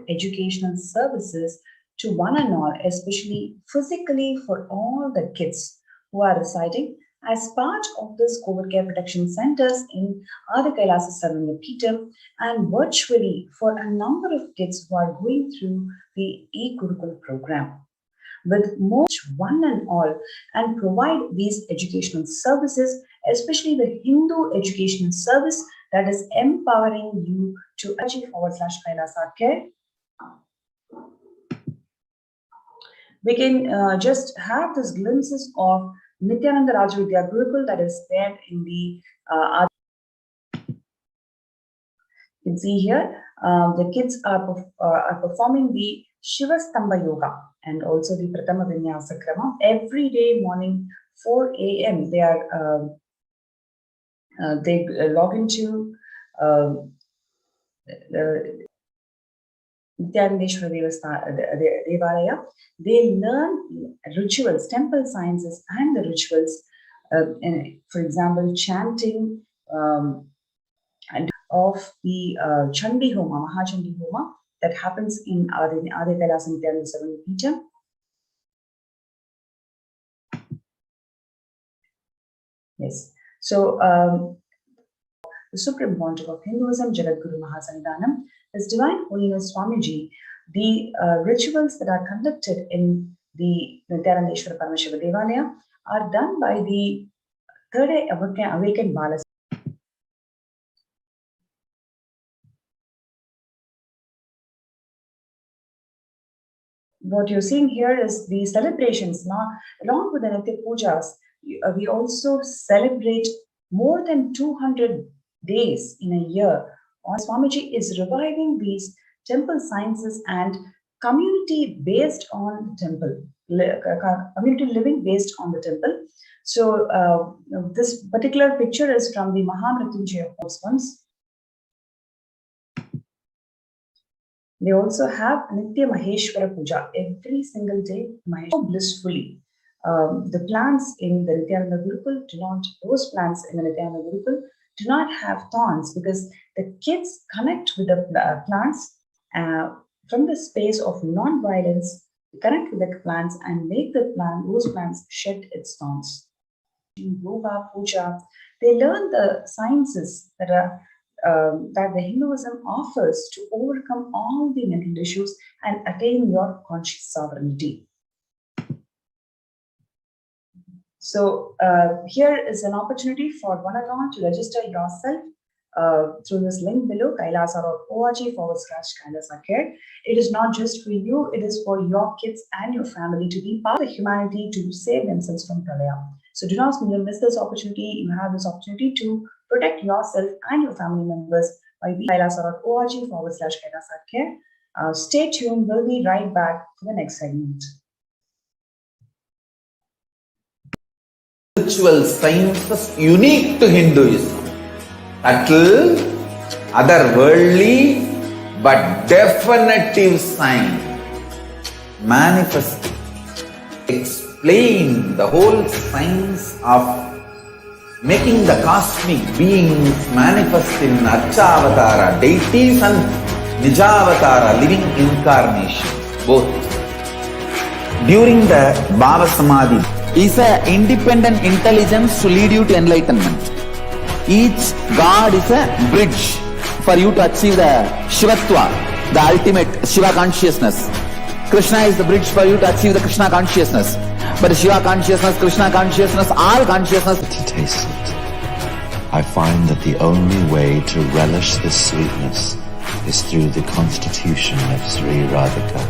Educational services to one and all, especially physically for all the kids who are residing as part of this COVID care protection centers in Adi Kailasa Sarvanya Peetham and virtually for a number of kids who are going through the e-Gurukul program. With most one and all and provide these educational services, especially the Hindu educational service that is empowering you to achieve /Kailasa care. We can just have these glimpses of Nithyananda Rajavidya Gurukul that is there in the you can see here the kids are performing the Shivastamba Yoga and also the Pratama Vinyasa Krama. Every day morning 4 a.m. they are they log into Nithyanandeshwara Devalaya. They learn rituals, temple sciences and the rituals, for example, chanting and of the Chandi Homa, Mahachandi Homa that happens in Adi Kailasa Nithyananda Sarvanya Peetham. Yes. So the Supreme Pontiff of Hinduism, Jagadguru Mahasanidanam, His Divine Holiness Swamiji, the rituals that are conducted in the Nithyanandeshwara Paramashiva Devalaya are done by the Third Eye Awakened Balas. What you're seeing here is the celebrations. Now, along with the Nitya Pujas, we also celebrate more than 200 days in a year. Swamiji is reviving these temple sciences and community based on the temple, community living based on the temple. So this particular picture is from the Mahamrityunjaya ones. They also have Nitya Maheshwara Puja every single day, blissfully. The plants in the Nithyananda Gurukul those plants in the Nithyananda Gurukul do not have thorns because the kids connect with the plants from the space of non-violence, connect with the plants and make those plants shed its thorns. In yoga, puja, they learn the sciences that are that the Hinduism offers to overcome all the mental issues and attain your conscious sovereignty. So here is an opportunity for one and all to register yourself through this link below, kailasa.org/Kailasa care. It is not just for you, it is for your kids and your family to be part of humanity to save themselves from pralaya. So do not miss this opportunity. You have this opportunity to protect yourself and your family members by being kailasa.org/Kailasa care. Stay tuned. We'll be right back for the next segment. spiritual sciences unique to Hinduism. Subtle, otherworldly, but definitive sign. Manifest, explain the whole science of making the cosmic beings manifest in Archavatara deities and Nijavatara living incarnations, both. During the Bhava Samadhi is an independent intelligence to lead you to enlightenment. Each god is a bridge for you to achieve the Shivatva, the ultimate Shiva consciousness. Krishna is the bridge for you to achieve the Krishna consciousness. But Shiva consciousness, Krishna consciousness, all consciousness. To taste it, I find that the only way to relish the sweetness is through the constitution of Sri Radhika.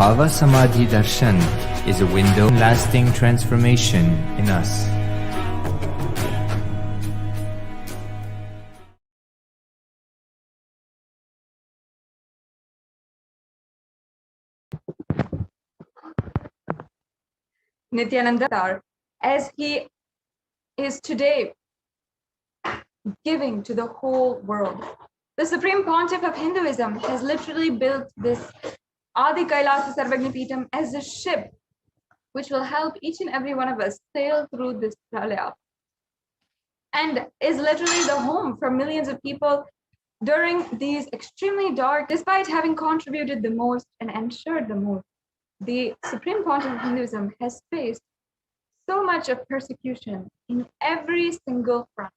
Bhava Samadhi Darshan is a window of lasting transformation in us. Nithyananda, as he is today giving to the whole world. The Supreme Pontiff of Hinduism has literally built this Adi Kailasa Sarvagnipitam as a ship which will help each and every one of us sail through this pralaya, and is literally the home for millions of people during these extremely dark, despite having contributed the most and ensured the most. The Supreme Pontiff of Hinduism has faced so much of persecution in every single front.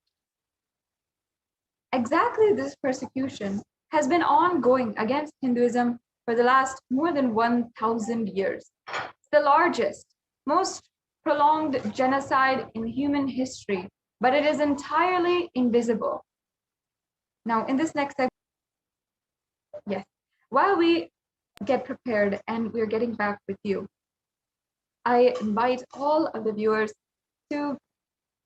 Exactly this persecution has been ongoing against Hinduism for the last more than 1,000 years. It's the largest, most prolonged genocide in human history, but it is entirely invisible. Now, in this next segment, yes, while we get prepared and we're getting back with you, I invite all of the viewers to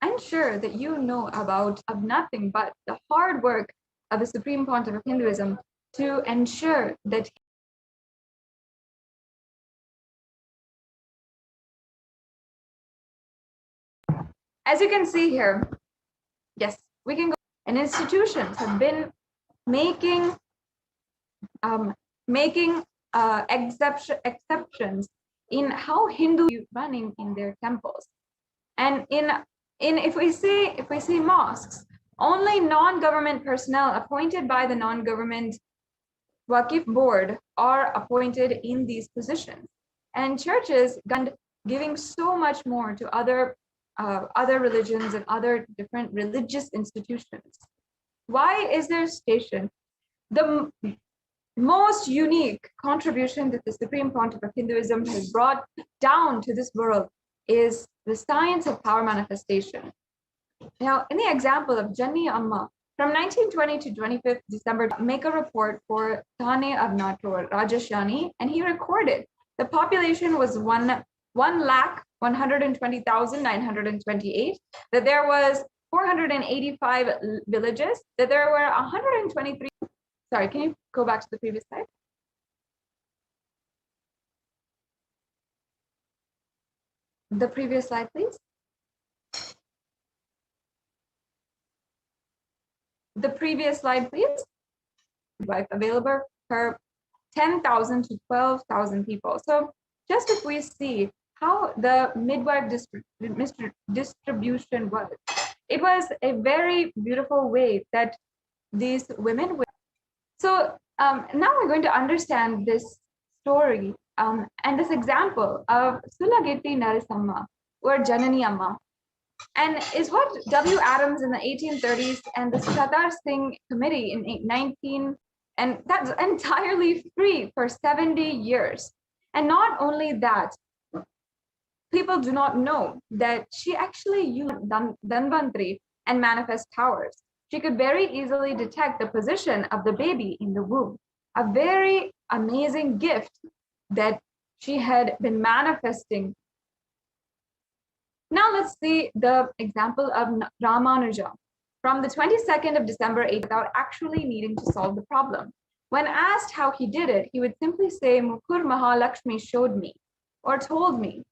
ensure that you know about nothing but the hard work of the Supreme Pontiff of Hinduism to ensure that as you can see here, yes, we can go, and institutions have been making exceptions in how Hindu running in their temples, and in if we see mosques, only non-government personnel appointed by the non-government Waqif board are appointed in these positions, and churches giving so much more to other religions and other different religious institutions. Why is their station? The most unique contribution that the Supreme Pontiff of Hinduism has brought down to this world is the science of power manifestation. Now, in the example of Janni Amma, from 1920 to 25th December, make a report for Thane of Natur, Rajasthani, and he recorded the population was 1,120,928, that there was 485 villages, that there were 123. Sorry, can you go back to the previous slide? The previous slide, please. The previous slide, please. Wife available per 10,000 to 12,000 people. So just if we see how the midwife distribution was, it was a very beautiful way that these women were. So now we're going to understand this story and this example of Sulageti Narasamma or Janani Amma, and is what W. Adams in the 1830s and the Satar Singh Committee in 19, and that's entirely free for 70 years. And not only that, people do not know that she actually used Dhanvantri and manifest powers. She could very easily detect the position of the baby in the womb, a very amazing gift that she had been manifesting. Now let's see the example of Ramanuja from the 22nd of December without actually needing to solve the problem. When asked how he did it, he would simply say, Mukur Mahalakshmi showed me or told me.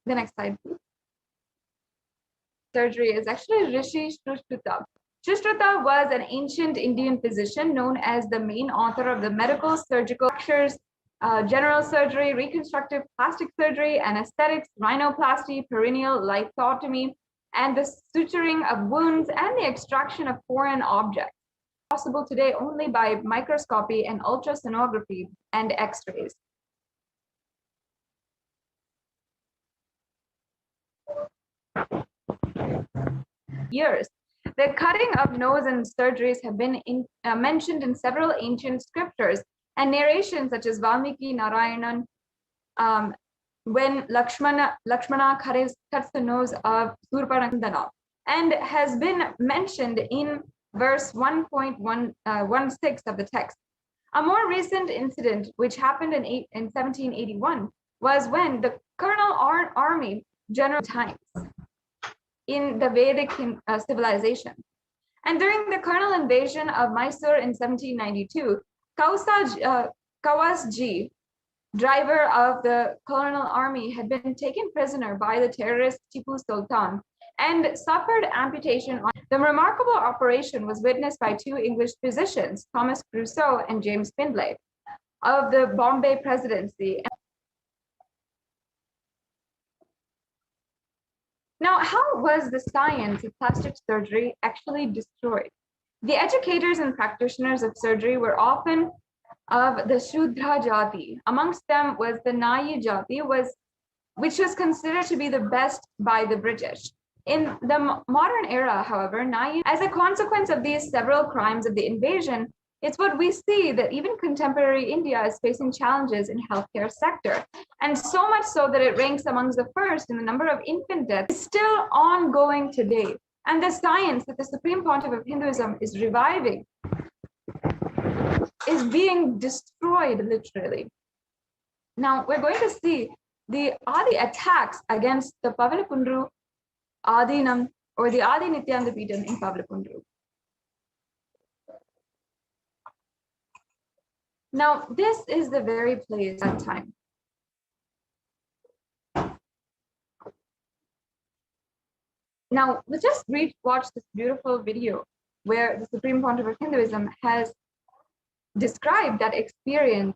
The next slide, please. Surgery is actually Rishi Sushruta. Sushruta was an ancient Indian physician known as the main author of the medical surgical lectures, general surgery, reconstructive plastic surgery, anesthetics, rhinoplasty, perineal lithotomy, and the suturing of wounds and the extraction of foreign objects. Possible today only by microscopy and ultrasonography and X-rays. Years. The cutting of nose and surgeries have been mentioned in several ancient scriptures and narrations such as Valmiki Narayanan, when Lakshmana cuts the nose of Surpanakandana, and has been mentioned in verse 1.16 of the text. A more recent incident, which happened in 1781, was when the Colonel Army General times in the Vedic civilization. And during the colonial invasion of Mysore in 1792, Kawasji, driver of the colonial army, had been taken prisoner by the terrorist Tipu Sultan and suffered amputation. The remarkable operation was witnessed by two English physicians, Thomas Crusoe and James Findlay, of the Bombay Presidency. Now, how was the science of plastic surgery actually destroyed? The educators and practitioners of surgery were often of the Shudra Jati. Amongst them was the Nayi Jati, which was considered to be the best by the British. In the modern era, however, Nayi, as a consequence of these several crimes of the invasion, it's what we see that even contemporary India is facing challenges in healthcare sector. And so much so that it ranks amongst the first in the number of infant deaths is still ongoing today. And the science that the Supreme Pontiff of Hinduism is reviving is being destroyed literally. Now we're going to see the Adi attacks against the Pavalakundru Adinam or the Adi Nithyananda Peetham in Pavalakundru. Now, this is the very place at time. Now, let's just watch this beautiful video where the Supreme Pontiff of Hinduism has described that experience.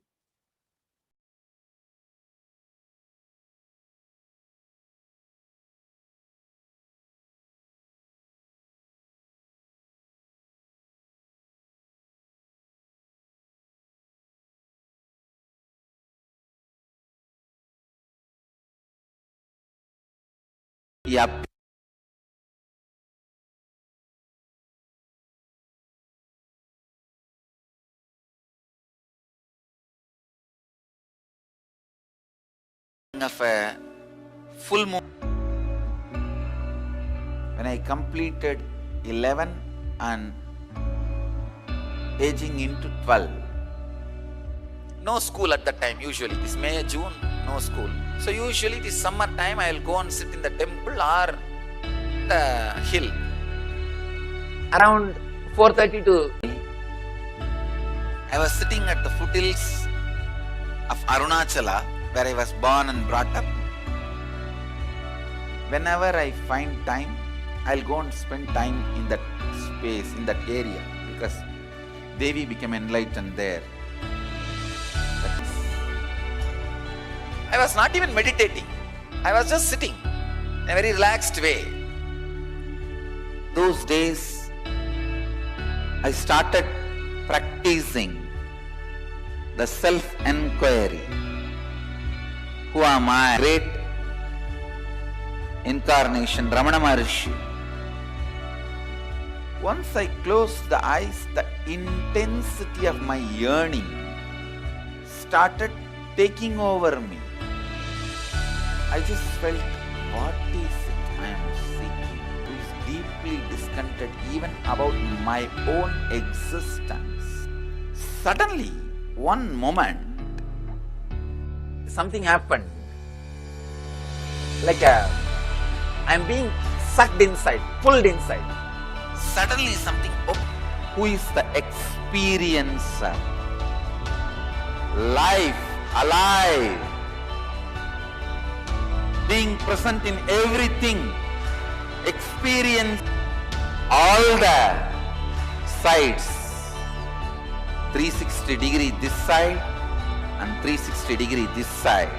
Yep. Of a full moon. When I completed 11 and aging into 12. No school at that time, usually. This May, June, no school. So usually this summer time I will go and sit in the temple or the hill. Around 4:30 to I was sitting at the foothills of Arunachala, where I was born and brought up. Whenever I find time, I'll go and spend time in that space, in that area, because Devi became enlightened there. I was not even meditating. I was just sitting in a very relaxed way. Those days, I started practicing the self-enquiry. Who am I? Great incarnation, Ramana Maharshi. Once I closed the eyes, the intensity of my yearning started taking over me. I just felt, what is it I am seeking? Who is deeply discontented even about my own existence. Suddenly, one moment, something happened. Like I'm being sucked inside, pulled inside. Suddenly something opened. Who is the experiencer? Life, alive. being present in everything, experience all the sides, 360 degree this side and 360 degree this side.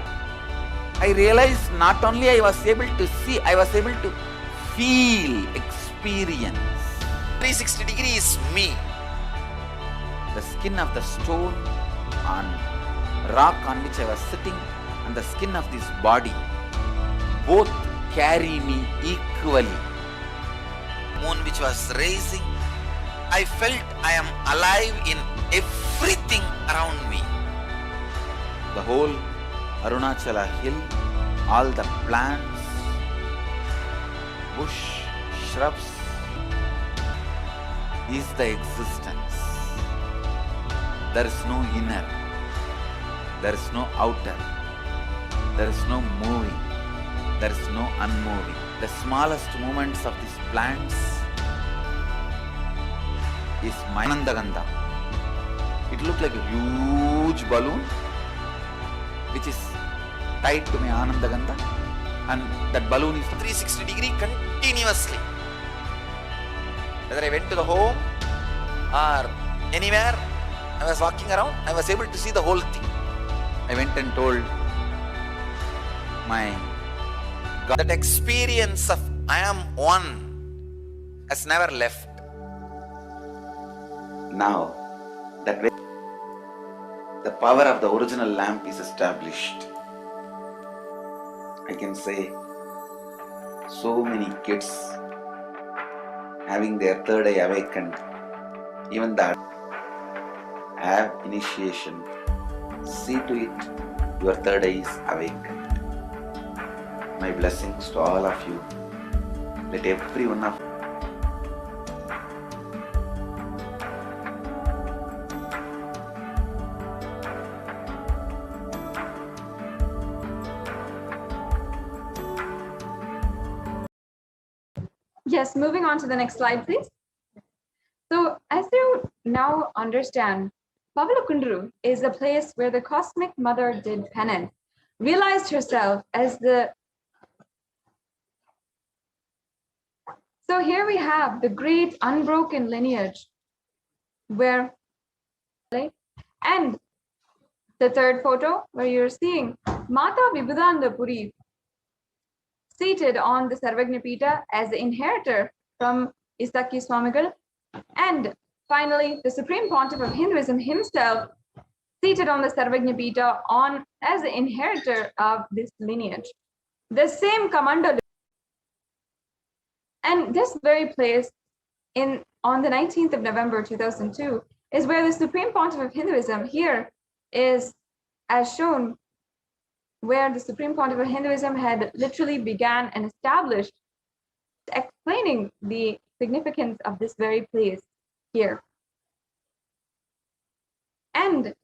I realized not only I was able to see, I was able to feel, experience. 360 degree is me. The skin of the stone on rock on which I was sitting and the skin of this body both carry me equally. Moon which was rising, I felt I am alive in everything around me. The whole Arunachala hill, all the plants, bush, shrubs is the existence. There is no inner, there is no outer, there is no moving, there is no unmoving. The smallest movements of these plants is my Anandagandha. It looked like a huge balloon which is tied to my Anandagandha, and that balloon is 360 degree continuously. Whether I went to the home or anywhere I was walking around, I was able to see the whole thing. I went and told my God that experience of I am one has never left. Now that the power of the original lamp is established, I can say so many kids having their third eye awakened, even that have initiation, see to it your third eye is awakened. My blessings to all of you. Let every one of Yes, moving on to the next slide, please. So as you now understand, Pavalakundru is a place where the cosmic mother did penance, realized herself as the... So here we have the great unbroken lineage where, and the third photo where you're seeing Mata Vibhudanda Puri seated on the Sarvagnapita as the inheritor from Isaki Swamigal, and finally the Supreme Pontiff of Hinduism himself seated on the Sarvagnapita as the inheritor of this lineage. The same Kamandala. And this very place on the 19th of November 2002 is where the Supreme Pontiff of Hinduism here is as shown, where the Supreme Pontiff of Hinduism had literally began and established, explaining the significance of this very place here. And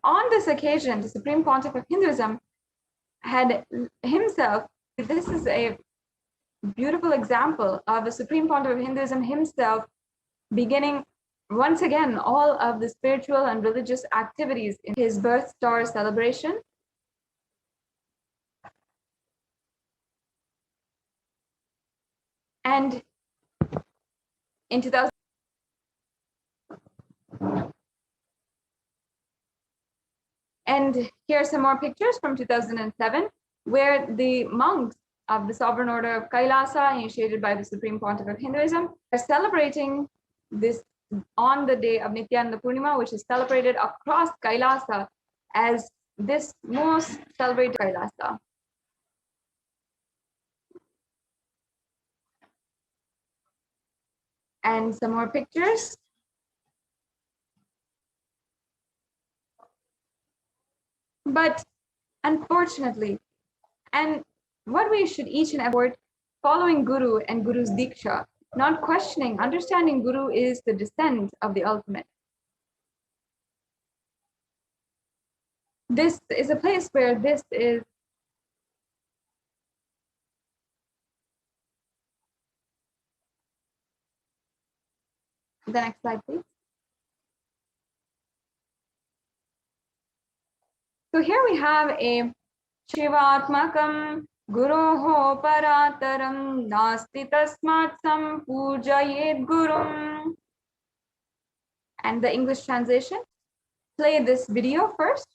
on this occasion, the Supreme Pontiff of Hinduism had himself, this is a beautiful example of the Supreme Pontiff of Hinduism himself beginning once again all of the spiritual and religious activities in his birth star celebration. And in 2000, and here are some more pictures from 2007, where the monks of the Sovereign Order of Kailasa, initiated by the Supreme Pontiff of Hinduism, are celebrating this on the day of Nithyananda Purnima, which is celebrated across Kailasa as this most celebrated Kailasa. And some more pictures. But unfortunately, and what we should each and every following Guru and Guru's Diksha, not questioning, understanding Guru is the descent of the ultimate. This is a place where this is the next slide, please. So here we have a Shivatmakam Guroho Parataram Nasti Tasmat Sampujayet Gurum. And the English translation. Play this video first.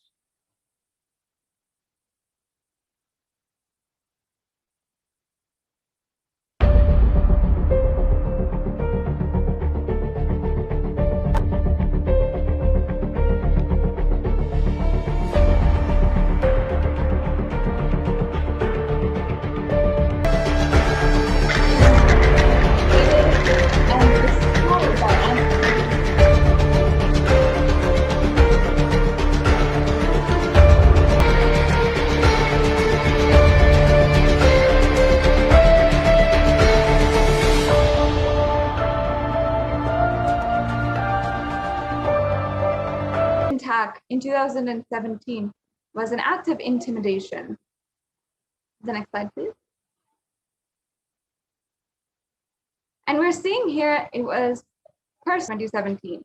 Attack in 2017 was an act of intimidation. The next slide, please. And we're seeing here it was 2017.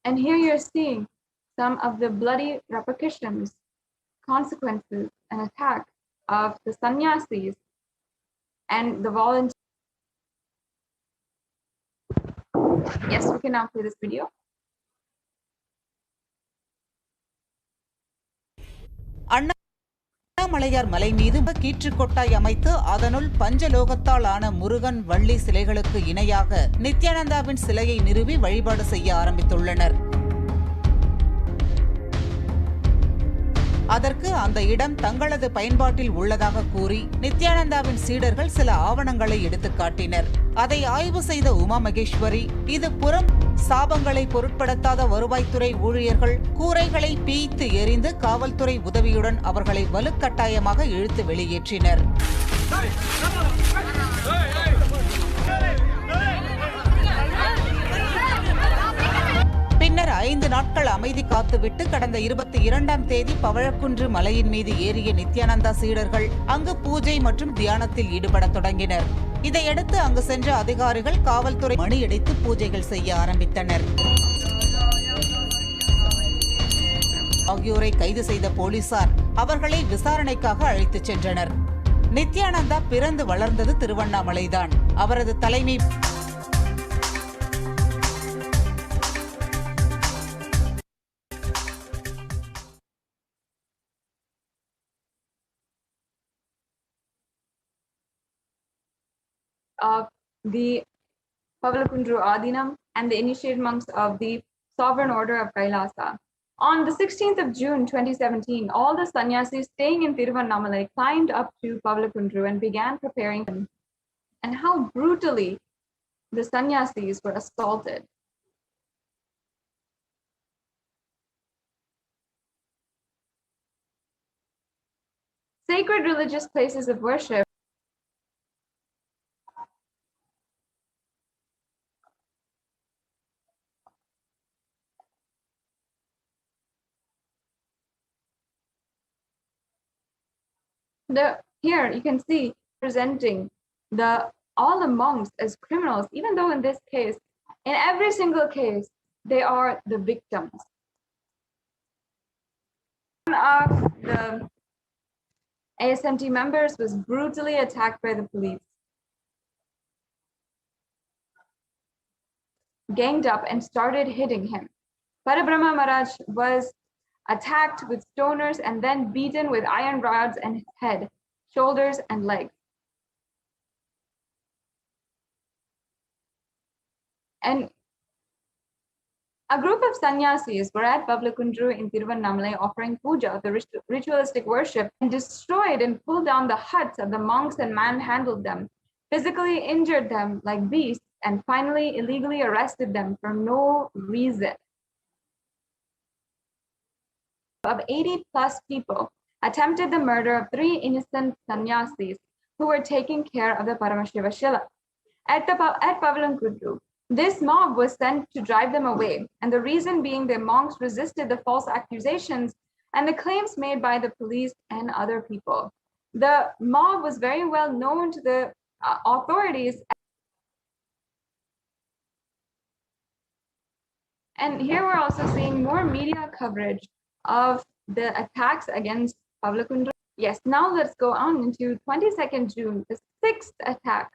And here you're seeing some of the bloody repercussions, consequences, and attack of the sannyasis and the volunteers. Yes, we can now play this video. Annamalaiyar மலை மீது கீற்று கொட்டாய் அமைத்து அதனுள் பஞ்சலோகத்தால் ஆன முருகன் வள்ளி சிலைகளுக்கு இணையாக நித்யானந்தாவின் சிலையை நிறுவி வழிபாடு செய்ய ஆரம்பித்துள்ளனர். அதற்கு அந்த இடம் தங்களது பயன்பாட்டில் உள்ளதாக கூறி நித்யானந்தாவின் சீடர்கள் சில ஆவணங்களை எடுத்துக் காட்டினர். அதை ஆய்வு செய்த உமா மகேஸ்வரி, இது புறம் சாபங்களை பொருட்படுத்தாத வருவாய்த்துறை ஊழியர்கள் கூரைகளை பீய்த்து எறிந்து காவல்துறை உதவியுடன் அவர்களை வலுக்கட்டாயமாக இழுத்து வெளியேற்றினர். பின்னர் 5 நாட்கள் அமைதி காத்துவிட்டு கடந்த 22ஆம் தேதி பவழக்குன்று மலையின் மீது ஏறிய நித்யானந்தா சீடர்கள் அங்கு பூஜை மற்றும் தியானத்தில் ஈடுபட தொடங்கினர். இதையடுத்து அங்கு சென்ற அதிகாரிகள் காவல்துறை மணியடித்து பூஜைகள் செய்ய ஆரம்பித்தனர். ஆகியோரை கைது செய்த போலீசார் அவர்களை விசாரணைக்காக அழைத்துச் சென்றனர். நித்யானந்தா பிறந்து வளர்ந்தது திருவண்ணாமலைதான். அவரது தலைமை of the Pavalakundru Adinam and the initiated monks of the Sovereign Order of Kailasa. On the 16th of June 2017, all the sannyasis staying in Tiruvannamalai climbed up to Pavalakundru and began preparing them. And how brutally the sannyasis were assaulted. Sacred religious places of worship here you can see presenting all the monks as criminals, even though in this case, in every single case, they are the victims. One of the ASMT members was brutally attacked by the police, ganged up and started hitting him. Parabrahma Maharaj was attacked with stoners and then beaten with iron rods in his head, shoulders, and legs. And a group of sannyasis were at Pavalakundru in Tiruvannamalai offering puja, the ritualistic worship, and destroyed and pulled down the huts of the monks and manhandled them, physically injured them like beasts, and finally illegally arrested them for no reason. Of 80 plus people attempted the murder of 3 innocent sannyasis who were taking care of the Paramashiva Shila. At Pavalakundru, this mob was sent to drive them away, and the reason being the monks resisted the false accusations and the claims made by the police and other people. The mob was very well known to the authorities. And here we're also seeing more media coverage of the attacks against Pavlakundra. Yes, now let's go on into 22nd June, the sixth attack.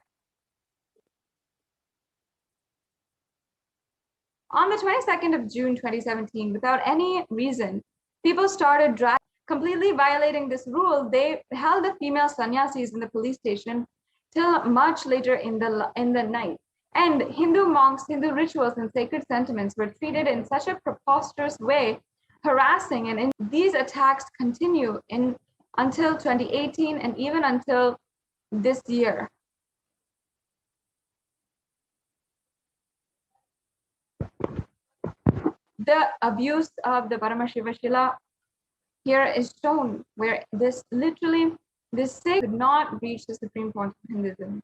On the 22nd of June 2017, without any reason, people started completely violating this rule. They held the female sannyasis in the police station till much later in the night. And Hindu monks, Hindu rituals and sacred sentiments were treated in such a preposterous way, harassing, and these attacks continue until 2018 and even until this year. The abuse of the Paramashiva Shila here is shown, where this say could not reach the supreme point of Hinduism.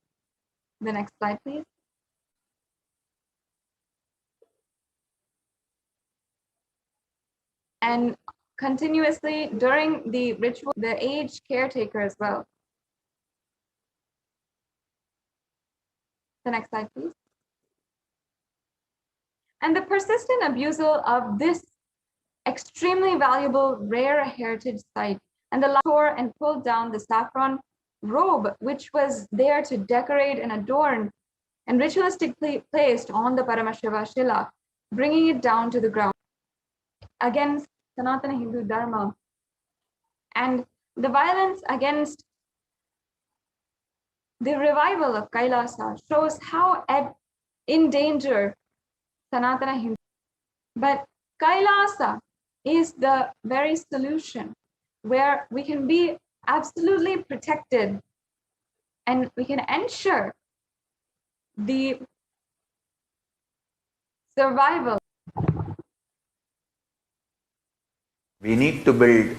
The next slide, please. And continuously during the ritual, the aged caretaker as well. The next slide, please. And the persistent abusal of this extremely valuable rare heritage site, and the tore and pulled down the saffron robe, which was there to decorate and adorn and ritualistically placed on the Paramashiva Shila, bringing it down to the ground against Sanatana Hindu Dharma. And the violence against the revival of Kailasa shows how in danger Sanatana Hindu. But Kailasa is the very solution where we can be absolutely protected and we can ensure the survival. We need to build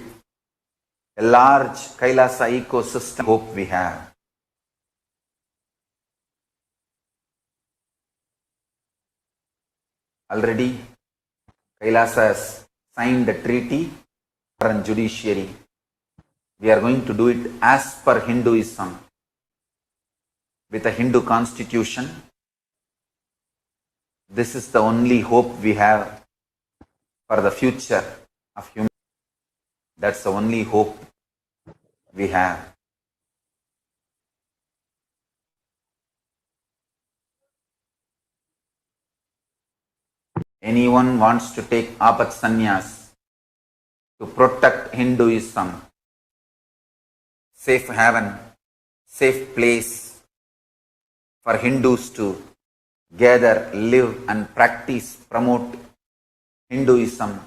a large Kailasa ecosystem. Hope we have. Already, Kailasa has signed a treaty and judiciary. We are going to do it as per Hinduism, with a Hindu constitution. This is the only hope we have for the future of humanity. That's the only hope we have. Anyone wants to take Apat Sannyas to protect Hinduism, safe haven, safe place for Hindus to gather, live and practice, promote Hinduism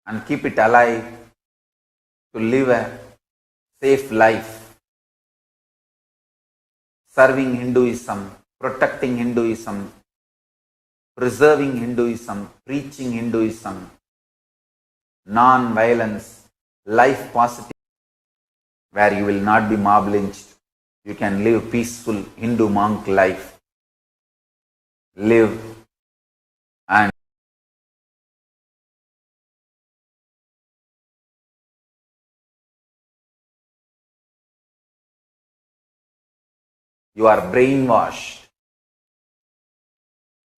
and keep it alive, to live a safe life, serving Hinduism, protecting Hinduism, preserving Hinduism, preaching Hinduism, non-violence, life positive, where you will not be mob lynched. You can live peaceful Hindu monk life. Live and you are brainwashed.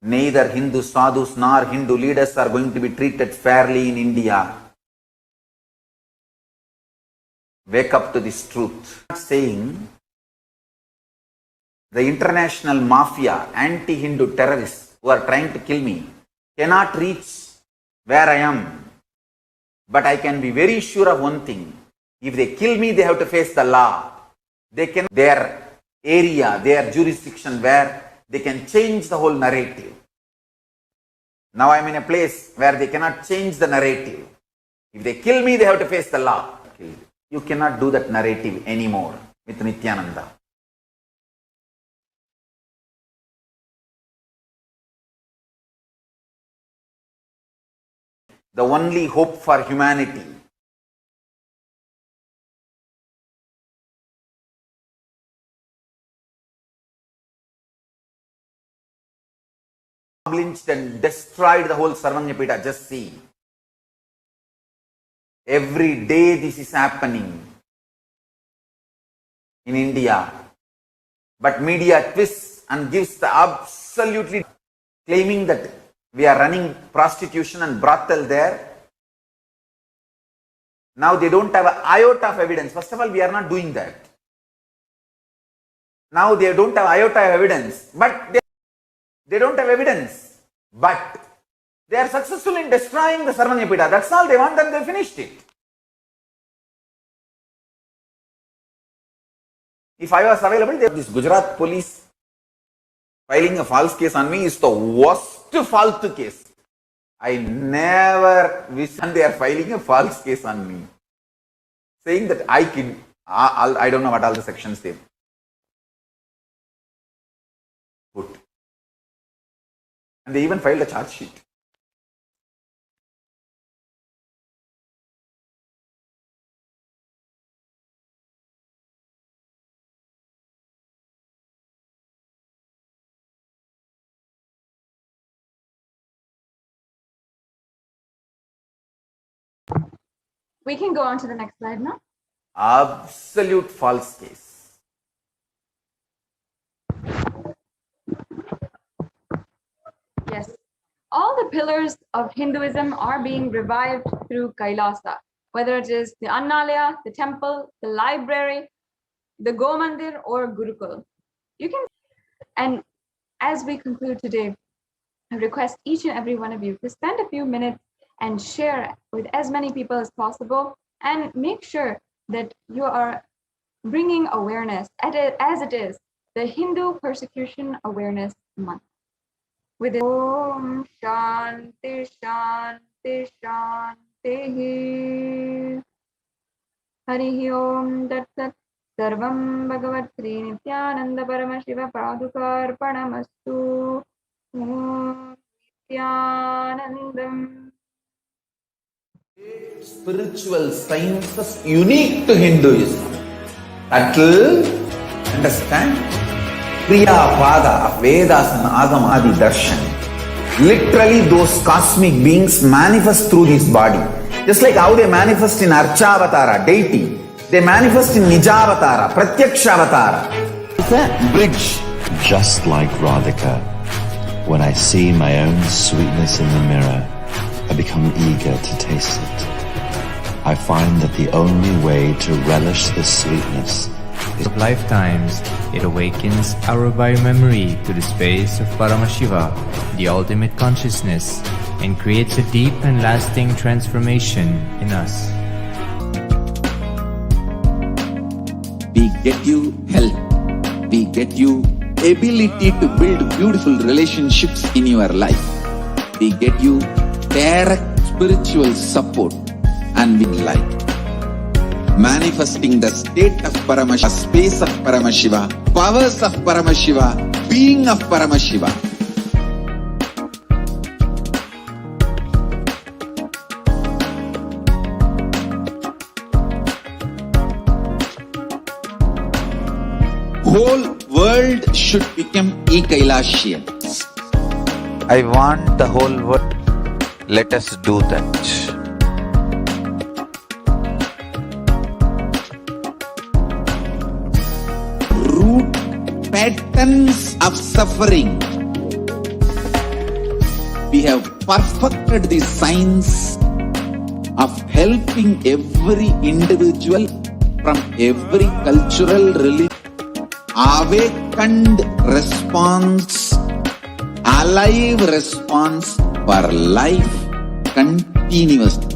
Neither Hindu sadhus nor Hindu leaders are going to be treated fairly in India. Wake up to this truth. Saying the international mafia, anti-Hindu terrorists who are trying to kill me cannot reach where I am. But I can be very sure of one thing. If they kill me, they have to face the law. They can, their area, their jurisdiction where they can change the whole narrative. Now I am in a place where they cannot change the narrative. If they kill me, they have to face the law. You cannot do that narrative anymore with Nithyananda. The only hope for humanity lynched and destroyed the whole Sarvanyapita. Just see. Every day this is happening in India. But media twists and gives the absolutely claiming that We are running prostitution and brothel there. Now they don't have an iota of evidence. First of all, we are not doing that. Now they don't have iota of evidence, but they don't have evidence. But they are successful in destroying the Sarvanyapita. That's all they want, and they finished it. If I was available, this Gujarat police filing a false case on me is the worst false case. I never wish they are filing a false case on me, saying that I don't know what all the sections they put. And they even filed a charge sheet. We can go on to the next slide now. Absolute false case. Yes. All the pillars of Hinduism are being revived through Kailasa, whether it is the Annalaya, the temple, the library, the Gomandir, or Gurukul. And as we conclude today, I request each and every one of you to spend a few minutes and share with as many people as possible, and make sure that you are bringing awareness, as it is the Hindu Persecution Awareness Month. With Om Shanti Shanti Shanti Harihi Om Tat Sat Sarvam Bhagavat Sri Nithyananda Paramashiva Padukarpanamastu Om Nithyanandam. Spiritual sciences unique to Hinduism. That'll understand Kriya Pada of Vedas and Agamadi Darshan. Literally, those cosmic beings manifest through this body. Just like how they manifest in Archavatara, deity, they manifest in Nijavatara, Pratyakshavatara. It's a bridge. Just like Radhika, when I see my own sweetness in the mirror, I become eager to taste it. I find that the only way to relish the sweetness is lifetimes, it awakens our biomemory to the space of Paramashiva, the ultimate consciousness, and creates a deep and lasting transformation in us. We get you health. We get you ability to build beautiful relationships in your life. We get you direct spiritual support and with life. Manifesting the state of Paramashiva, space of Paramashiva, powers of Paramashiva, being of Paramashiva. Whole world should become e-Kailashians. I want the whole world. Let us do that. Root patterns of suffering. We have perfected the science of helping every individual from every cultural religion. Awakened response, alive response for life continuously.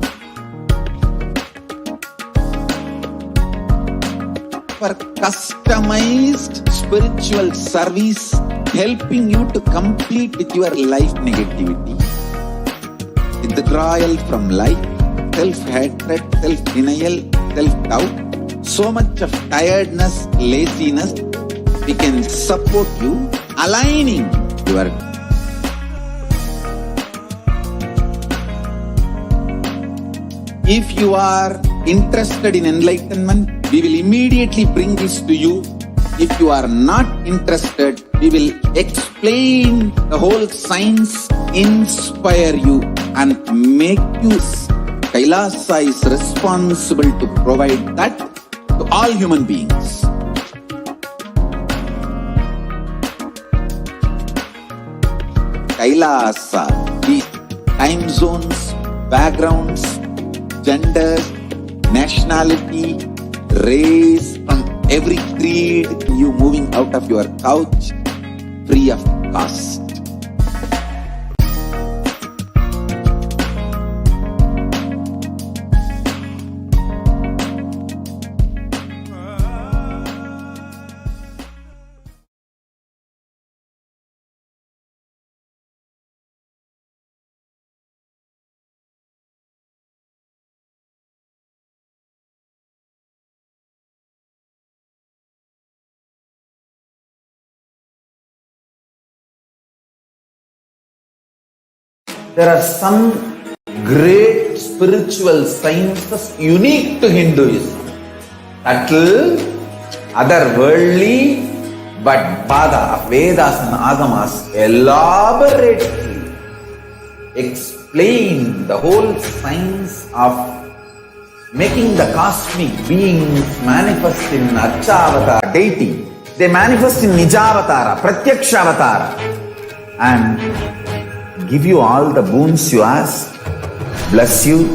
For customized spiritual service, helping you to complete with your life negativity. Withdrawal from life, self-hatred, self-denial, self-doubt, so much of tiredness, laziness. We can support you, aligning your. If you are interested in enlightenment, we will immediately bring this to you. If you are not interested, we will explain the whole science, inspire you, and make you. Kailasa is responsible to provide that to all human beings. Kailasa, the time zones, backgrounds, genders, nationality, race, from every creed, you moving out of your couch free of cost. There are some great spiritual sciences unique to Hinduism. Subtle, otherworldly, but Pada of Vedas and Agamas elaborately explain the whole science of making the cosmic beings manifest in Archavatara deity. They manifest in Nijavatara, Pratyakshavatara, and give you all the boons you ask, bless you.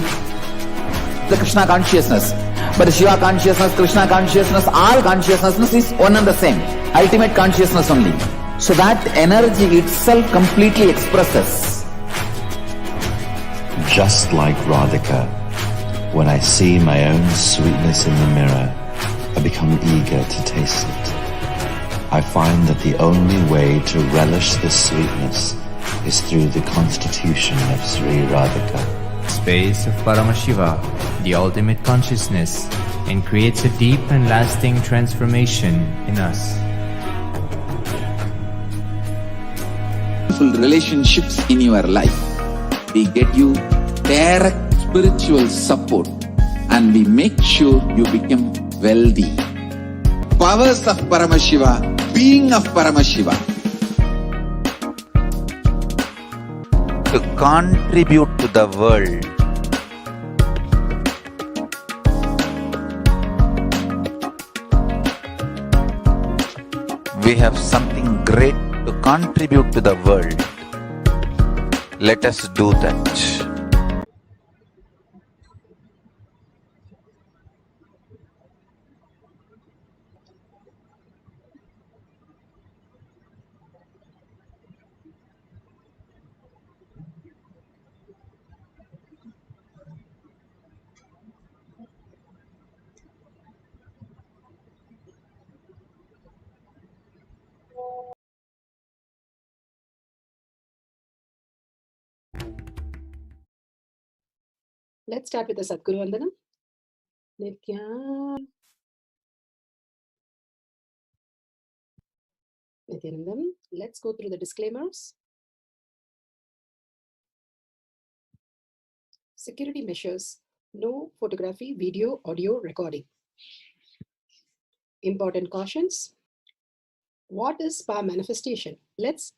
The Krishna consciousness, but the Shiva consciousness, Krishna consciousness, all consciousness is one and the same, ultimate consciousness only. So that energy itself completely expresses. Just like Radhika, when I see my own sweetness in the mirror, I become eager to taste it. I find that the only way to relish this sweetness is through the constitution of Sri Radhika. Space of Paramashiva, the ultimate consciousness, and creates a deep and lasting transformation in us. Relationships in your life, we get you direct spiritual support and we make sure you become wealthy. Powers of Paramashiva, being of Paramashiva. To contribute to the world. We have something great to contribute to the world. Let us do that. Let's start with the Sadguru Vandanam. Nithyanandam. Let's go through the disclaimers. Security measures. No photography, video, audio recording. Important cautions. What is power manifestation? Let's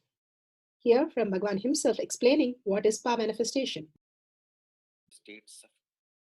hear from Bhagwan himself explaining what is power manifestation. States of